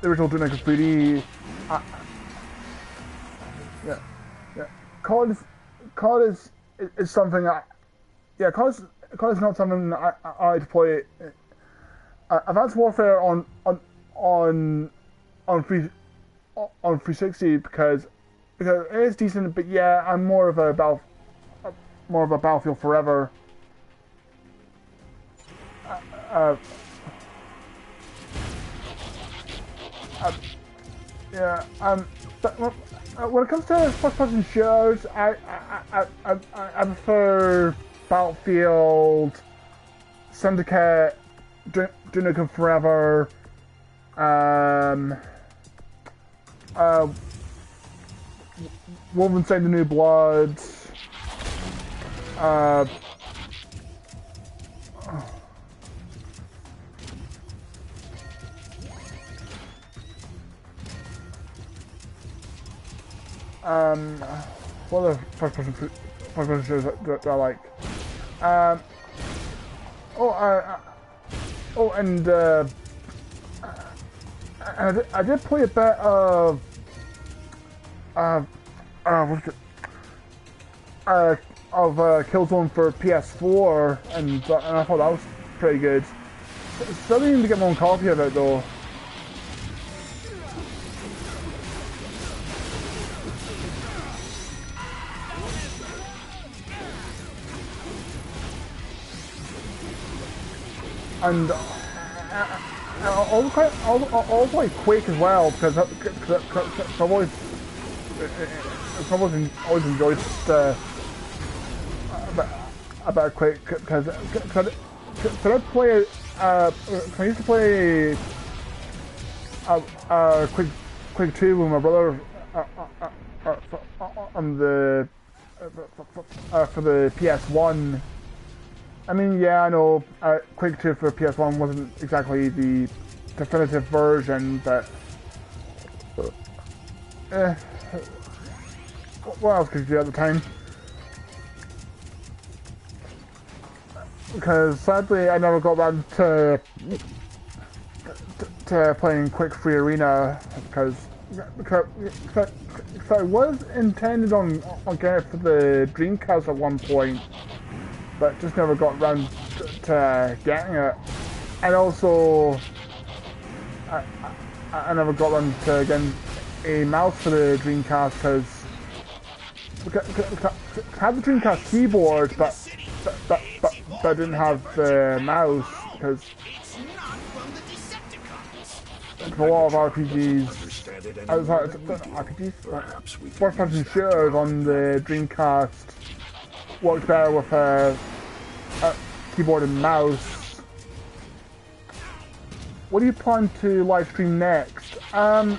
original Duke Nukem 3D. COD is something COD is not something I like to play. Advanced Warfare on 360 because it is decent, but yeah, I'm more of a Battlefield Forever. But when it comes to first-person shows, I prefer Battlefield, Syndicate, Duke Nukem Forever, Wolfenstein: The New Blood, what other first-person shows that I like? I did play a bit of Killzone for PS4, and I thought that was pretty good. Still need to get my own copy of it though. And I'll play Quake as well because I've always enjoyed about Quake because I play I used to play Quake 2 with my brother on the for the PS1. I mean, yeah, I know Quake 2 for PS1 wasn't exactly the definitive version, but what else could you do at the time? Because sadly, I never got around to playing Quake 3 Arena because I was intended on getting it for the Dreamcast at one point, but just never got around to getting it. And also, I never got around to getting a mouse for the Dreamcast because I had the Dreamcast keyboard, but I didn't have the mouse because for a lot of RPGs, first-person shooters on the Dreamcast, works better with a keyboard and mouse. What do you plan to live stream next? I'm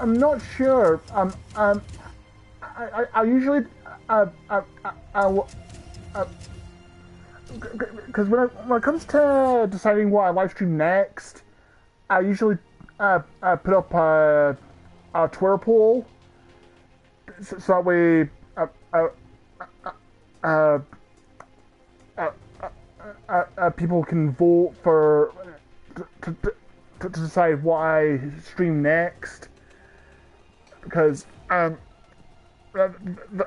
not sure. I usually because when it comes to deciding what I live stream next, I usually put up a Twitter poll, so that way people can vote for to decide what I stream next. Because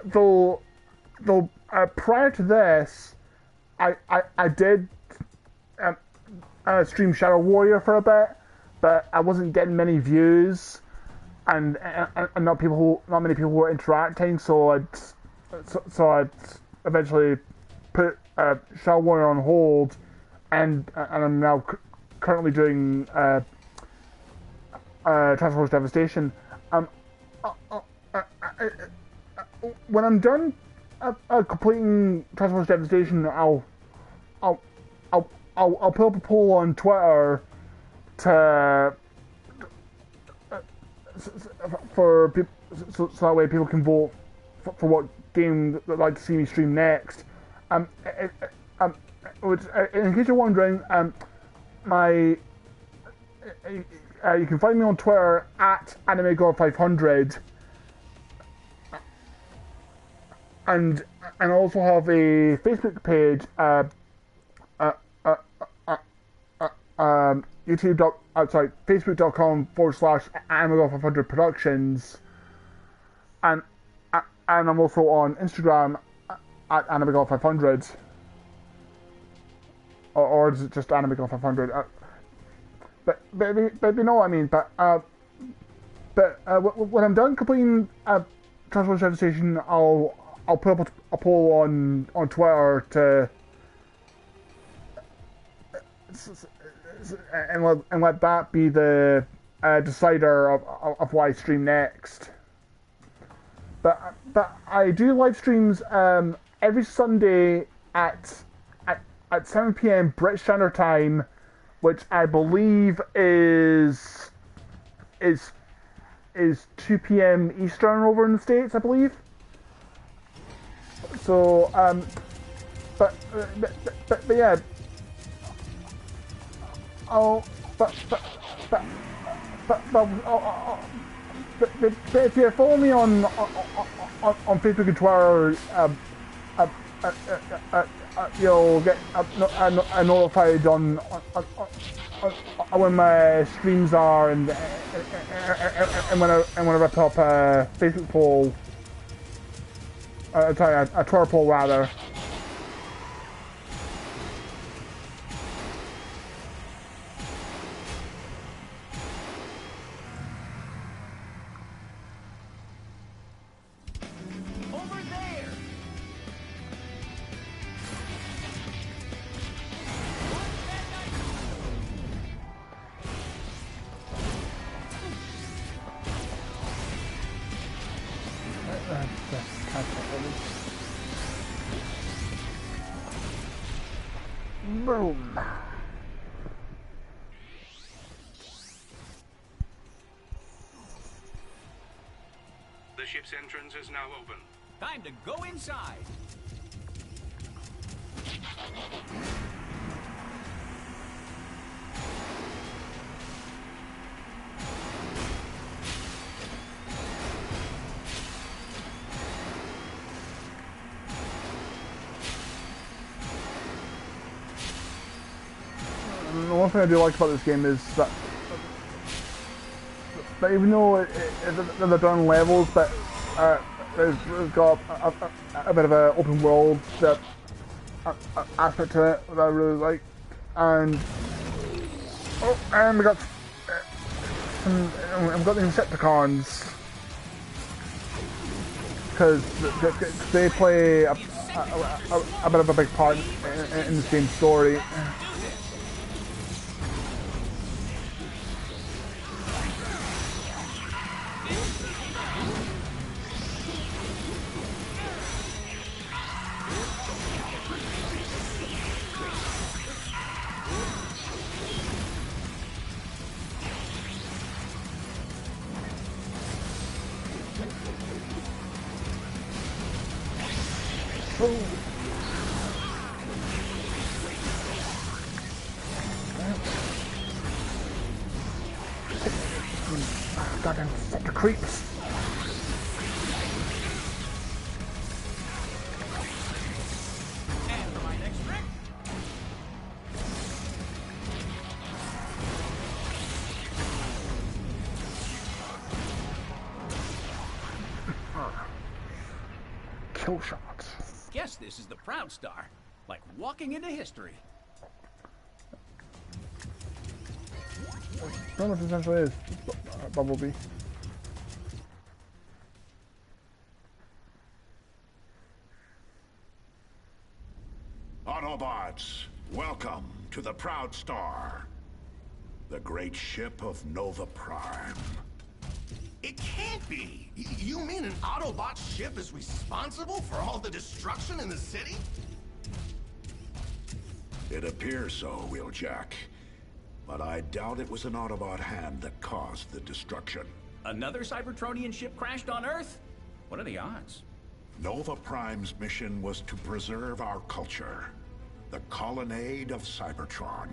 though prior to this, I did stream Shadow Warrior for a bit, but I wasn't getting many views, and not many people were interacting. So I'd eventually put Shadow Warrior on hold, and I'm now currently doing Transformers Devastation. When I'm done completing Transformers Devastation, I'll put up a poll on Twitter for people, so that way people can vote for what game they'd like to see me stream next. Which, in case you're wondering, you can find me on Twitter at Animegod500. And I also have a Facebook page, facebook.com/Animegod500 Productions, and I'm also on Instagram at Animegod500, or is it just Animegod500? But you know what I mean. But when I'm done completing Transformers Devastation, I'll put up a poll on Twitter and let that be the decider of what I stream next. But I do live streams every Sunday at 7 p.m. British Standard Time, which I believe is 2 p.m. Eastern over in the States, I believe. So, but yeah. But if you follow me on Facebook and Twitter, you'll get notified on when my streams are, and when I put up a Facebook poll, a Twitter poll rather. Boom. The ship's entrance is now open. Time to go inside. The one thing I do like about this game is that even though they're done levels, but it's got a bit of an open world aspect to it that I really like, and we got I've got the Insecticons, because they play a bit of a big part in this game's story. Goddamn sector creeps. And for my next trick. Kill shots. Guess this is the Proud Star. Like walking into history. Pretty much essentially is Bumblebee. Autobots, welcome to the Proud Star, the great ship of Nova Prime. It can't be. You mean an Autobot ship is responsible for all the destruction in the city? It appears so, Wheeljack. But I doubt it was an Autobot hand that caused the destruction. Another Cybertronian ship crashed on Earth? What are the odds? Nova Prime's mission was to preserve our culture. The colonnade of Cybertron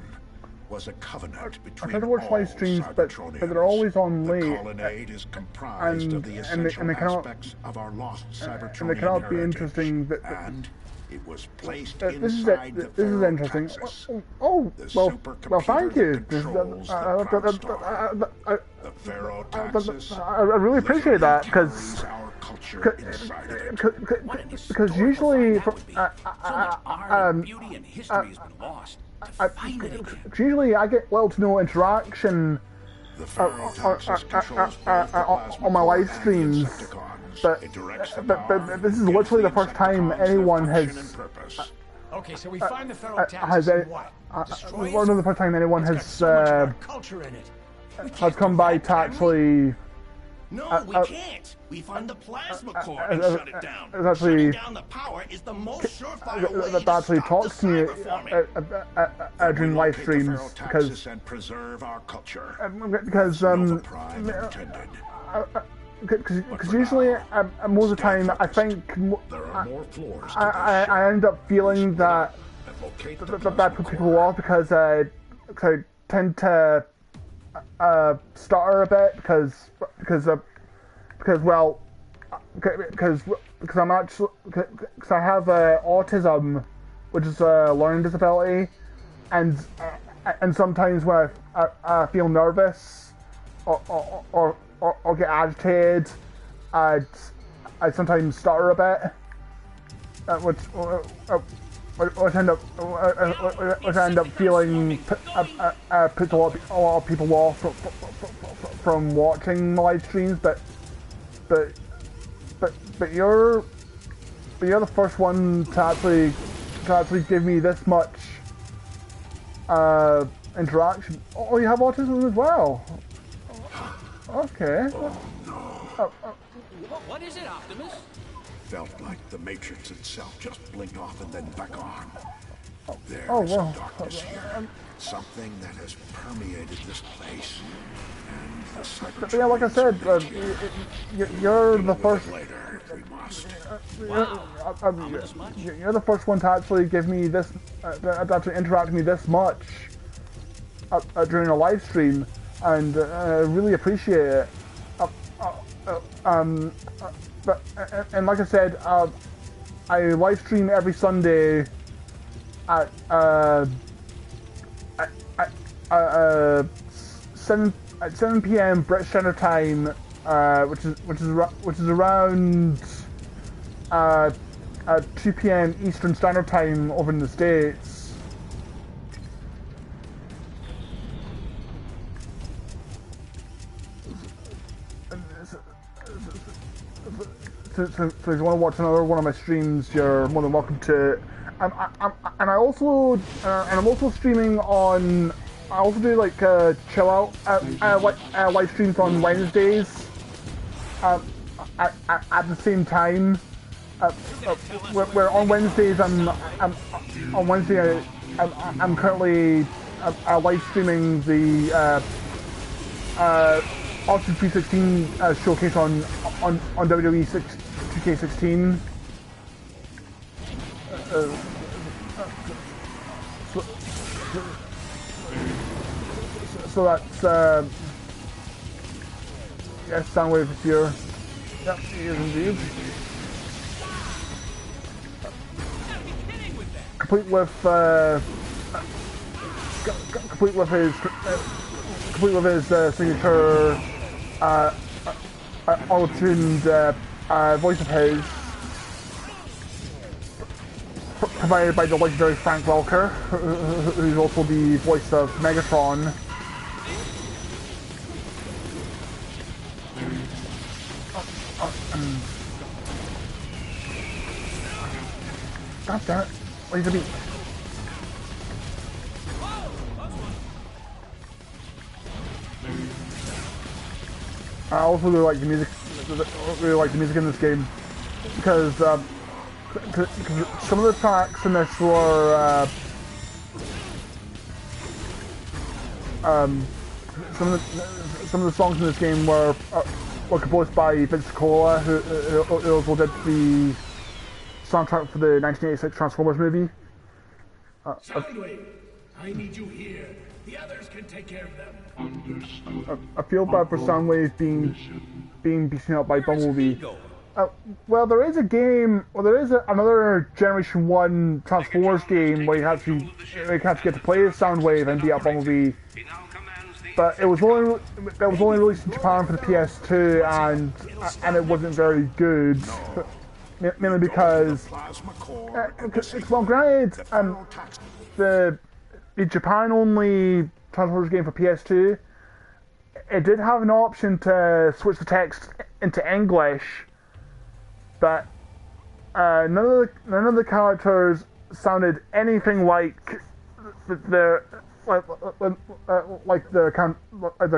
was a covenant I between try to watch all live streams, but they're always on The late. colonnade is comprised of the and essential they cannot, aspects of our lost Cybertronian and they cannot be heritage. interesting. And it was placed This is inside the this is interesting. Pharaoh Oh, The well, supercomputer thank you. that controls the Proud Star. The Pharaoh Taxis I really appreciate that because our culture inside of it. because usually So much art and beauty and history has been lost. To find it again. usually I get little to no interaction The Pharaoh Taxis controls both the plasma on my live core and the streams, Insecticons. but It directs the but power, this is gives literally the the first time Insecticons their anyone function has and purpose. Okay, so we find the Pharaoh has taxes and what? Destroy one it? of the first time anyone It's got has so much of our culture in it. We has can't come do by that, to can we? actually No, we can't. We find the plasma core and shut it down. it's actually- Shutting down the power is the most surefire way that to actually stop talks to the me cyberforming. during live streams Pharaoh because Taxis and preserve our culture. Nova Prime intended. because usually most of the time I think There are more floors to I end up feeling that and locate the that put people off because I tend to stutter a bit because I'm actually because I have autism, which is a learning disability, and sometimes when I feel nervous or get agitated, I sometimes stutter a bit, which end up feeling puts a lot of people off from watching my live streams, but you're the first one to actually give me this much interaction. Oh, you have autism as well. Okay. What is it, Optimus? Felt like the Matrix itself just blinked off and then back on. There is well, a darkness here. Something that has permeated this place. And the Cybertronians Yeah, like I said, you're the first. later, if we must. You're the first one to actually give me this, to actually interact with me this much during a live stream, and I really appreciate it. And like I said, I live stream every Sunday at 7 p.m. British Standard Time, which is around 2 p.m. Eastern Standard Time over in the States. So if you want to watch another one of my streams, you're more than welcome to. And I'm also streaming on. I also do like chill out live streams on Wednesdays at the same time. Where on Wednesdays I'm currently live streaming the Austin 316 showcase on WWE 2K16. so that's yes, Soundwave is here. Yep, he is indeed. Complete with his signature auto-tuned voice of his, provided by the legendary Frank Welker, who's also the voice of Megatron. God damn it! Laser beat. I also really like the music. Really like the music in this game because some of the tracks in this were some of the songs in this game were composed by Vince Cola, who also did the soundtrack for the 1986 Transformers movie. Soundwave, I need you here. The others can take care of them. I feel bad for Soundwave being beaten up by Bumblebee. Well, there is a game. Well, there is another Generation 1 Transformers game where you actually get to play as Soundwave and beat up Bumblebee. But it was only released in Japan for the PS2, and it wasn't very good. Mainly because, well, granted, the Japan-only Transformers game for PS2, it did have an option to switch the text into English, but none of the characters sounded anything like the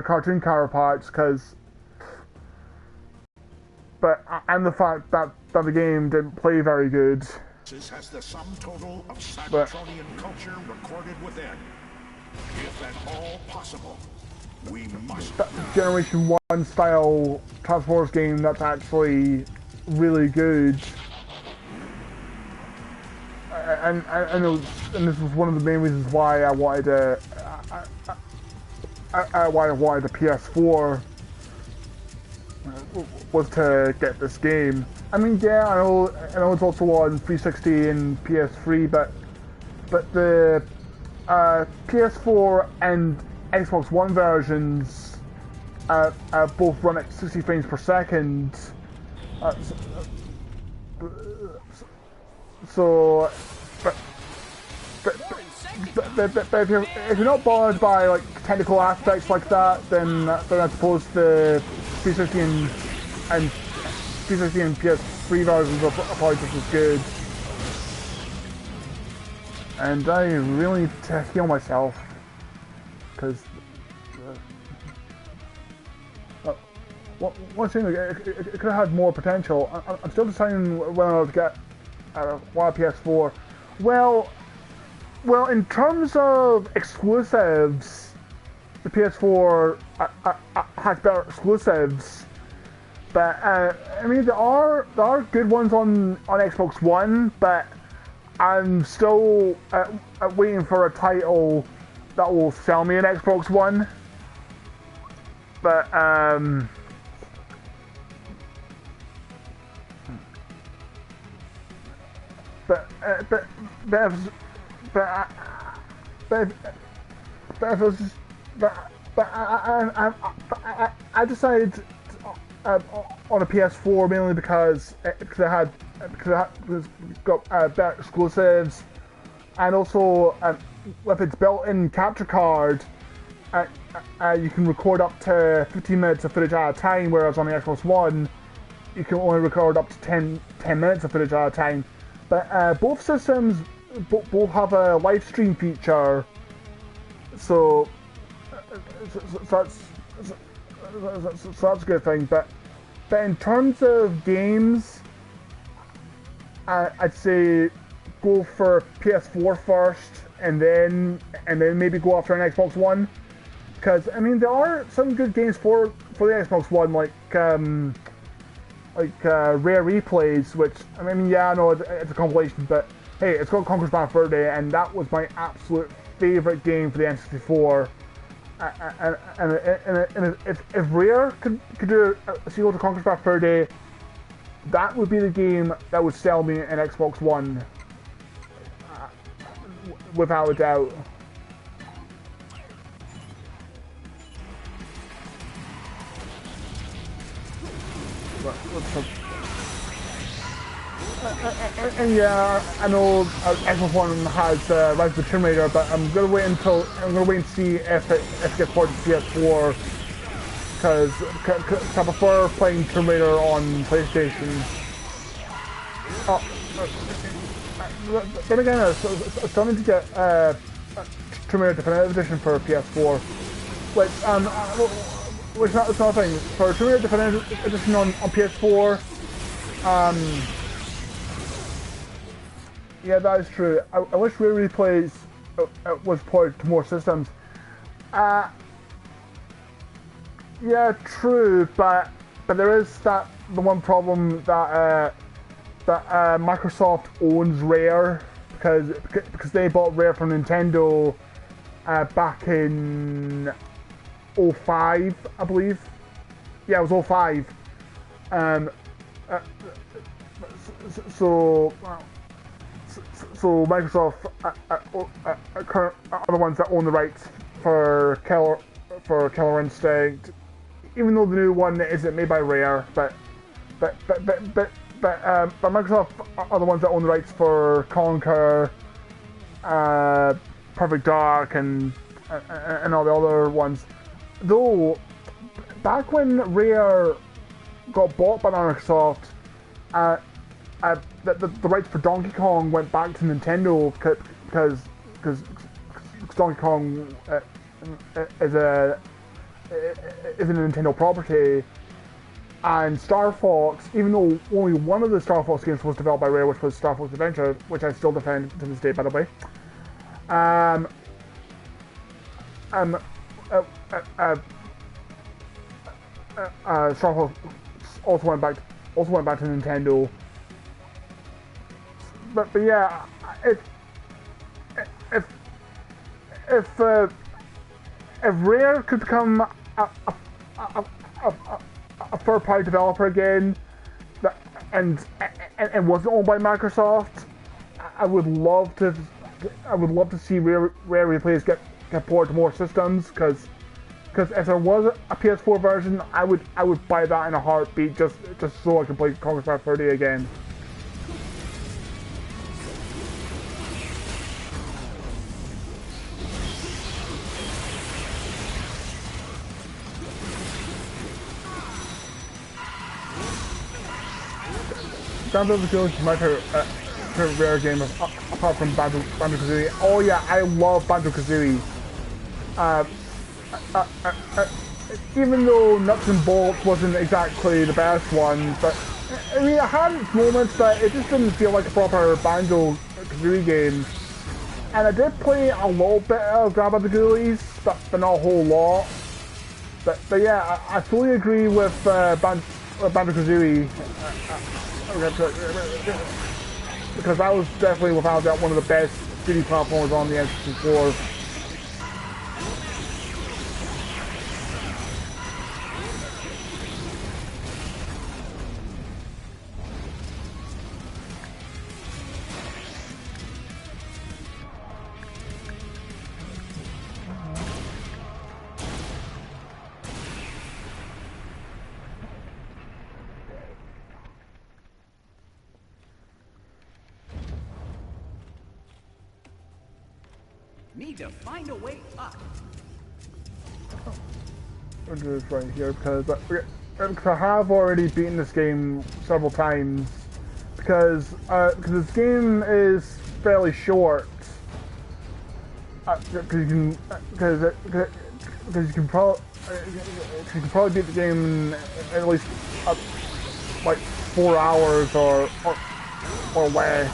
cartoon counterparts, and the fact that the game didn't play very good. This has the sum total of Cybertronian culture recorded within. If at all possible, we must. That Generation 1 style Transformers game that's actually really good. And this was one of the main reasons why I wanted a PS4 was to get this game. I mean, yeah, I know it's also on 360 and PS3, but the PS4 and Xbox One versions both run at 60 frames per second. So, but if you're not bothered by like technical aspects like that, then I suppose the 360 and PS3 versions are probably just as good. And I really need to heal myself because one thing it could have had more potential. I'm still deciding whether or not to get one PS4. Well, in terms of exclusives, the PS4 has better exclusives. But I mean, there are good ones on Xbox One, but I'm still waiting for a title that will sell me an Xbox One. But I decided on a PS4 mainly because it got better exclusives, and also with its built-in capture card, you can record up to 15 minutes of footage at a time, whereas on the Xbox One you can only record up to 10 minutes of footage at a time. But both systems both have a live stream feature, so that's a good thing. But in terms of games, I'd say go for PS4 first, and then maybe go after an Xbox One. Because I mean, there are some good games for the Xbox One, like Rare Replays, which I mean, yeah, I know it's a compilation, but hey, it's called Conquer's Bad Fur Day, and that was my absolute favorite game for the N64. And if Rare could do a sequel to Conquer's Bad Fur Day, that would be the game that would sell me an Xbox One, without a doubt. And yeah, I know Xbox One has Rise of the Tomb Raider, but I'm gonna wait and see if it gets ported to PS4, because I prefer playing Tomb Raider on PlayStation. Then again, I'm starting to get Tomb Raider Definitive Edition for PS4, which is another thing. For Tomb Raider Definitive Edition on PS4, yeah, that is true. I wish Rare Replays was ported to more systems. Yeah, true, but there is the one problem that Microsoft owns Rare, because they bought Rare from Nintendo back in 05, I believe. Yeah, it was 05. So Microsoft are the ones that own the rights for Killer Instinct, even though the new one isn't made by Rare. But Microsoft are the ones that own the rights for Conquer, Perfect Dark, and all the other ones. Though back when Rare got bought by Microsoft, the rights for Donkey Kong went back to Nintendo because Donkey Kong is a Nintendo property, and Star Fox, even though only one of the Star Fox games was developed by Rare, which was Star Fox Adventure, which I still defend to this day, by the way. Star Fox also went back to Nintendo. But yeah, if Rare could become a third-party developer again, and wasn't owned by Microsoft, I would love to see Rare Replays get ported to more systems, because if there was a PS4 version, I would buy that in a heartbeat, just so I can play Conquer's Bad Fur Day again. Devastation is my favorite Rare game, apart from Banjo-Kazooie. Oh yeah, I love Banjo-Kazooie. Even though Nuts and Bolts wasn't exactly the best one, but I mean, it had its moments, but it just didn't feel like a proper Banjo-Kazooie game. And I did play a little bit of Banjo-Kazooies, but not a whole lot. But yeah, I fully agree with Banjo-Kazooie. Because that was definitely, without doubt, one of the best 3D platformers on the N64. Need to find a way up. I'll do this right here because I have already beaten this game several times, because this game is fairly short. Because you can probably beat the game in at least like 4 hours or less.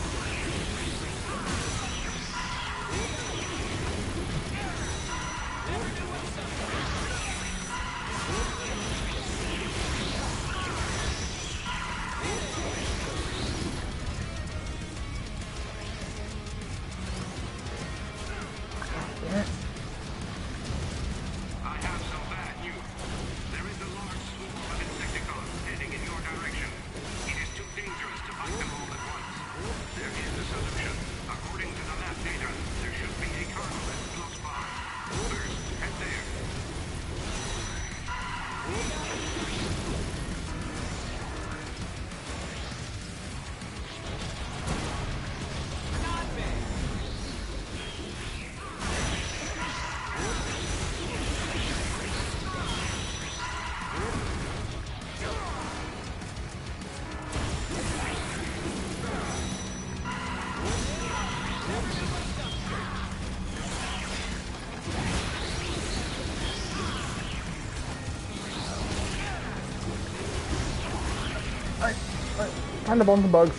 Kind of on the bugs.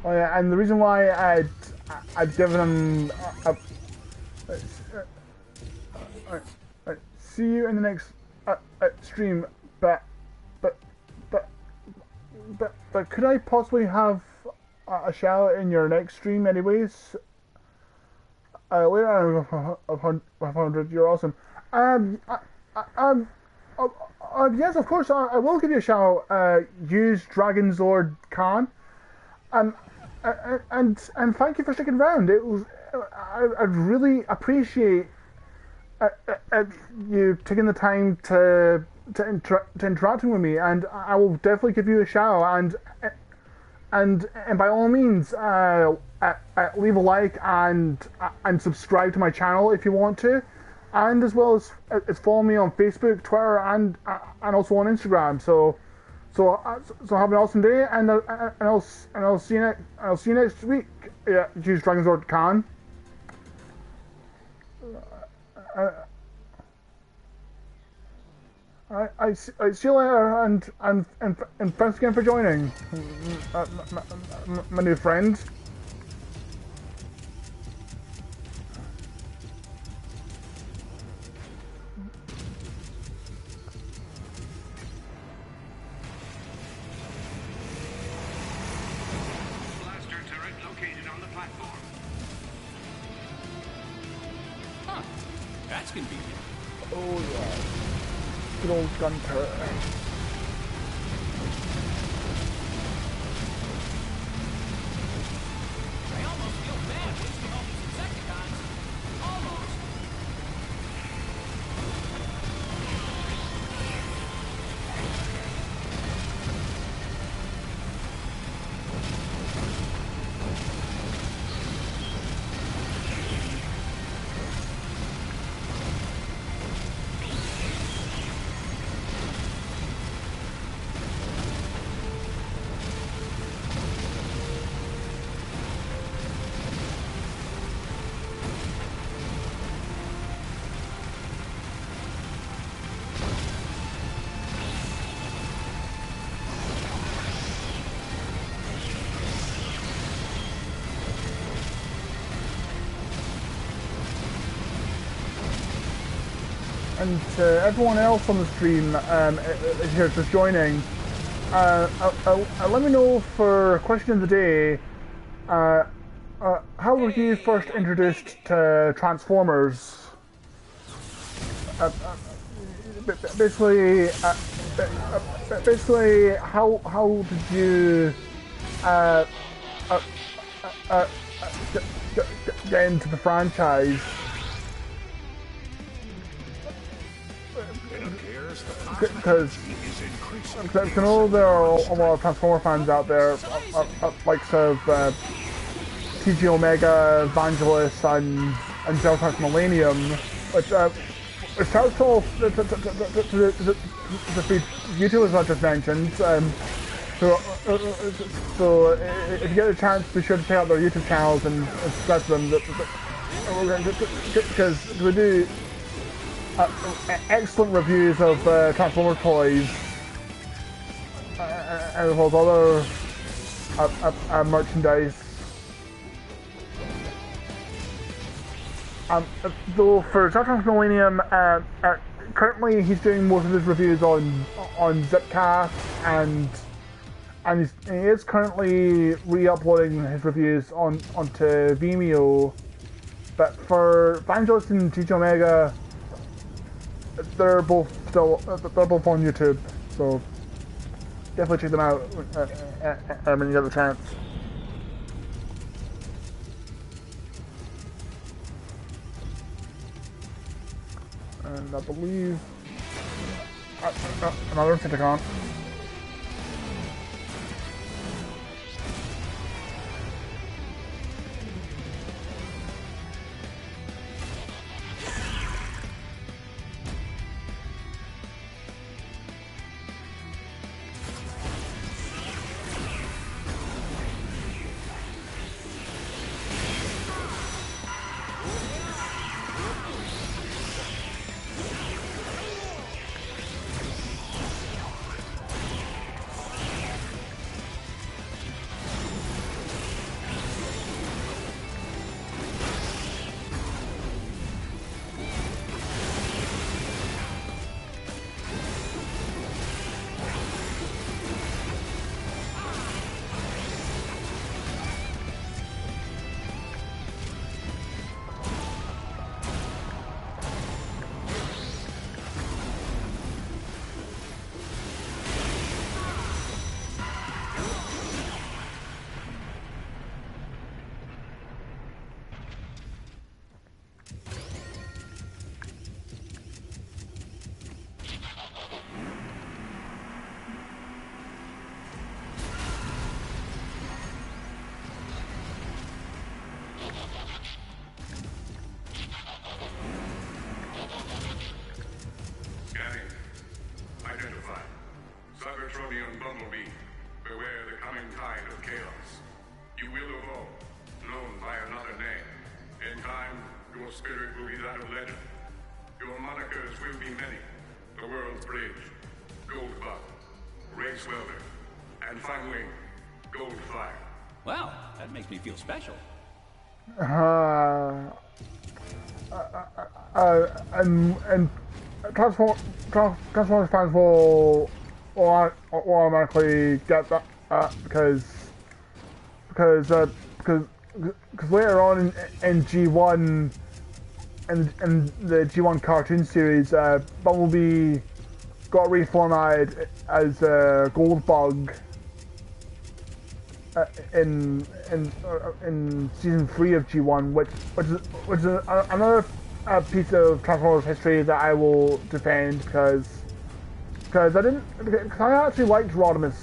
Oh yeah, and the reason why I'd given him see you in the next stream, but could I possibly have a shout in your next stream anyways? Later on of 100, you're awesome. Yes, of course, I will give you a shout. Use Dragon's Lord Khan. And thank you for sticking around. It was I really appreciate you taking the time to interacting with me, and I will definitely give you a shout. And by all means, leave a like and subscribe to my channel if you want to, and as well as follow me on Facebook, Twitter, and also on Instagram. So have an awesome day, and I'll see you next week. Yeah, use Dragon's Lord Khan. I see you later, and thanks again for joining, my new friend. Blaster turret located on the platform. Huh. That's convenient. Oh yeah. Good old gun turret. I almost feel bad wasting all these Insecticons. Almost. And to everyone else on the stream here just joining, let me know for question of the day. How were you first introduced to Transformers? Basically, how did you get into the franchise? Because I know there are a lot of Transformer fans out there, like TG Omega, Evangelist, and Delta Millennium, which starts off the YouTubers I just mentioned. So if you get a chance, be sure to check out their YouTube channels and subscribe to them, because we do excellent reviews of Transformer toys and of other merchandise. Though for Transformers Millennium, currently he's doing most of his reviews on Zipcast, and he is currently re-uploading his reviews onto Vimeo. But for Evangelist and TG Omega, they're both they're both on YouTube, so definitely check them out when you get the chance. And I believe another Centicon. Bumblebee, beware the coming tide of chaos. You will evolve, known by another name. In time, your spirit will be that of legend. Your monikers will be many. The World's Bridge, Goldbug, Race Welder, and finally, Goldfire. Wow, that makes me feel special. And Transformers fans will automatically get that because later on in G1 and the G1 cartoon series, Bumblebee got reformatted as Goldbug in season 3 of G1, which is another piece of Transformers history that I will defend because I actually liked Rodimus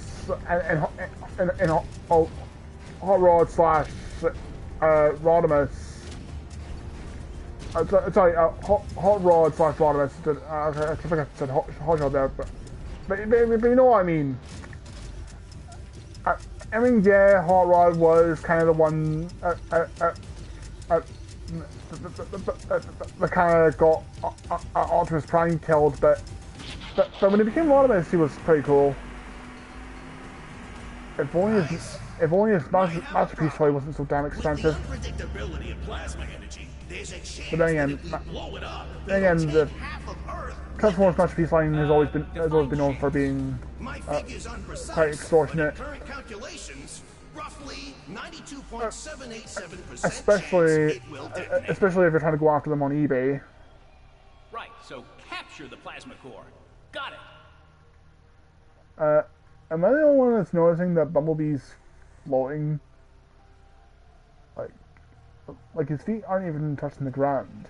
and Hot Rod slash Rodimus. Sorry, Hot Rod slash Rodimus. I think I said Hot Rod there, but you know what I mean. I mean, yeah, Hot Rod was kind of the one that kind of got Optimus Prime killed, but when he became Rodimus, he was pretty cool. If only his masterpiece toy wasn't so damn expensive. But then again, the Transformers masterpiece line has always been known for being quite extortionate. Especially if you're trying to go after them on eBay. Right, so capture the plasma core. Got it. Am I the only one that's noticing that Bumblebee's floating? Like his feet aren't even touching the ground.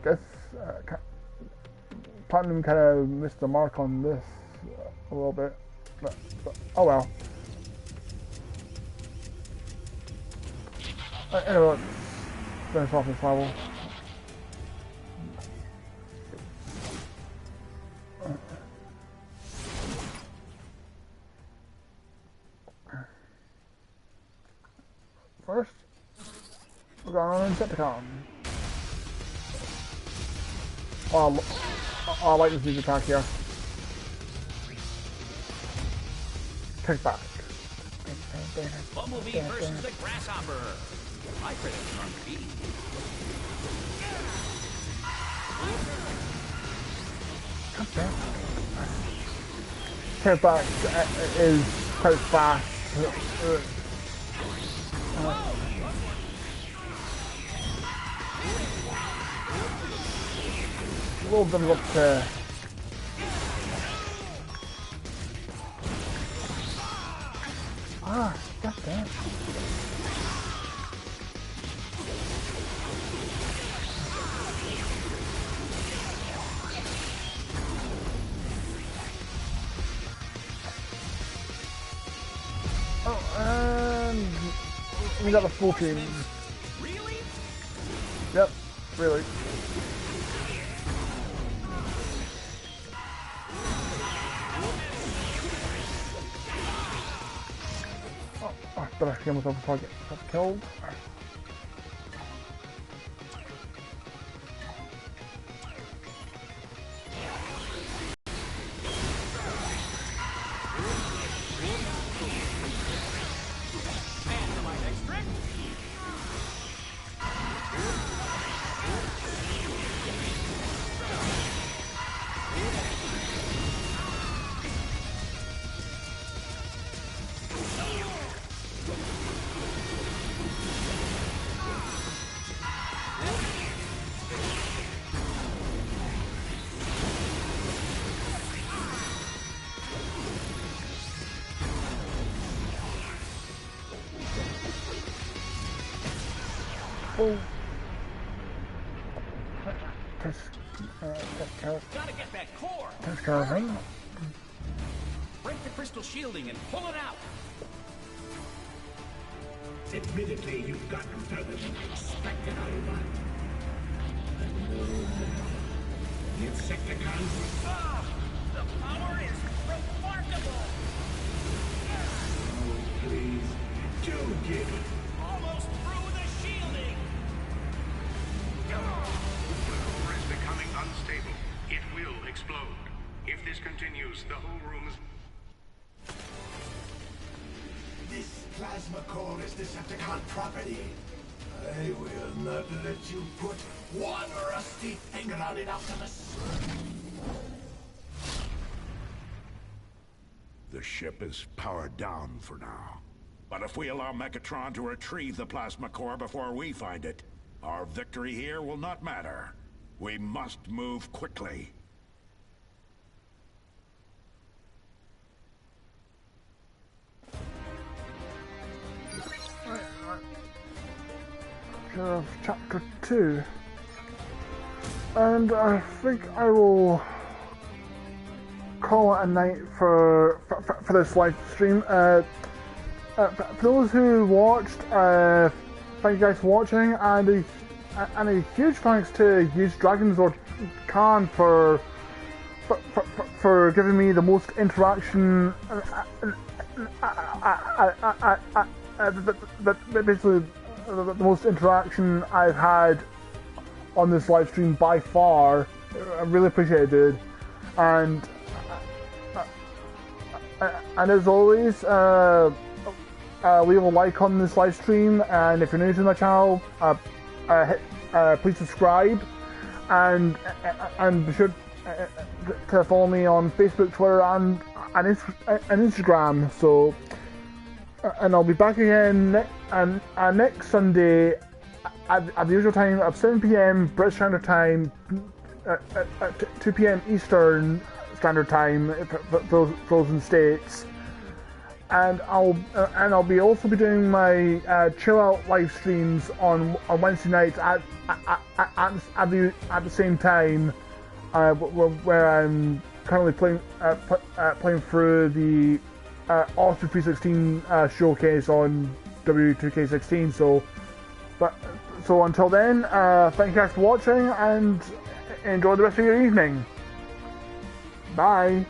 Guess Platinum kind of missed the mark on this a little bit, but oh well. Anyway, let's finish off this level. First, we're going on Decepticon. Oh, I like this music track here. Kick back. Bumblebee versus the Grasshopper. My predictions aren't beating. Kick back is quite fast. little difficult to... Ah, goddamn. Oh, and we got a full team. Really? Yep, really. Oh, but I kill myself before I get killed. Oh. Gotta get that core. Break the crystal shielding and pull it out. Admittedly, you've gotten further than I expected, Ivan. The Insecticons. Ah, the power is remarkable. Oh, please, do give it. Almost through the shielding. The core is becoming unstable. It will explode. If this continues, the whole room is... This plasma core is Decepticon property. I will not let you put one rusty finger on it, Optimus. The ship is powered down for now. But if we allow Megatron to retrieve the plasma core before we find it, our victory here will not matter. We must move quickly. Of chapter 2, and I think I will call it a night for this live stream. For those who watched, thank you guys for watching, and a huge thanks to Huge Dragons or Khan for giving me the most interaction. Basically, the most interaction I've had on this live stream by far. I really appreciate it, dude. And as always, leave a like on this live stream, and if you're new to my channel, please subscribe, and be sure to follow me on Facebook, Twitter, and Instagram. So. And I'll be back again next Sunday at the usual time of 7 PM British Standard Time, 2 PM Eastern Standard Time for frozen states. And I'll be also be doing my chill out live streams on Wednesday nights at the same time, where I'm currently playing through the Austin 316 showcase on W2K16. So until then, thank you guys for watching, and enjoy the rest of your evening. Bye.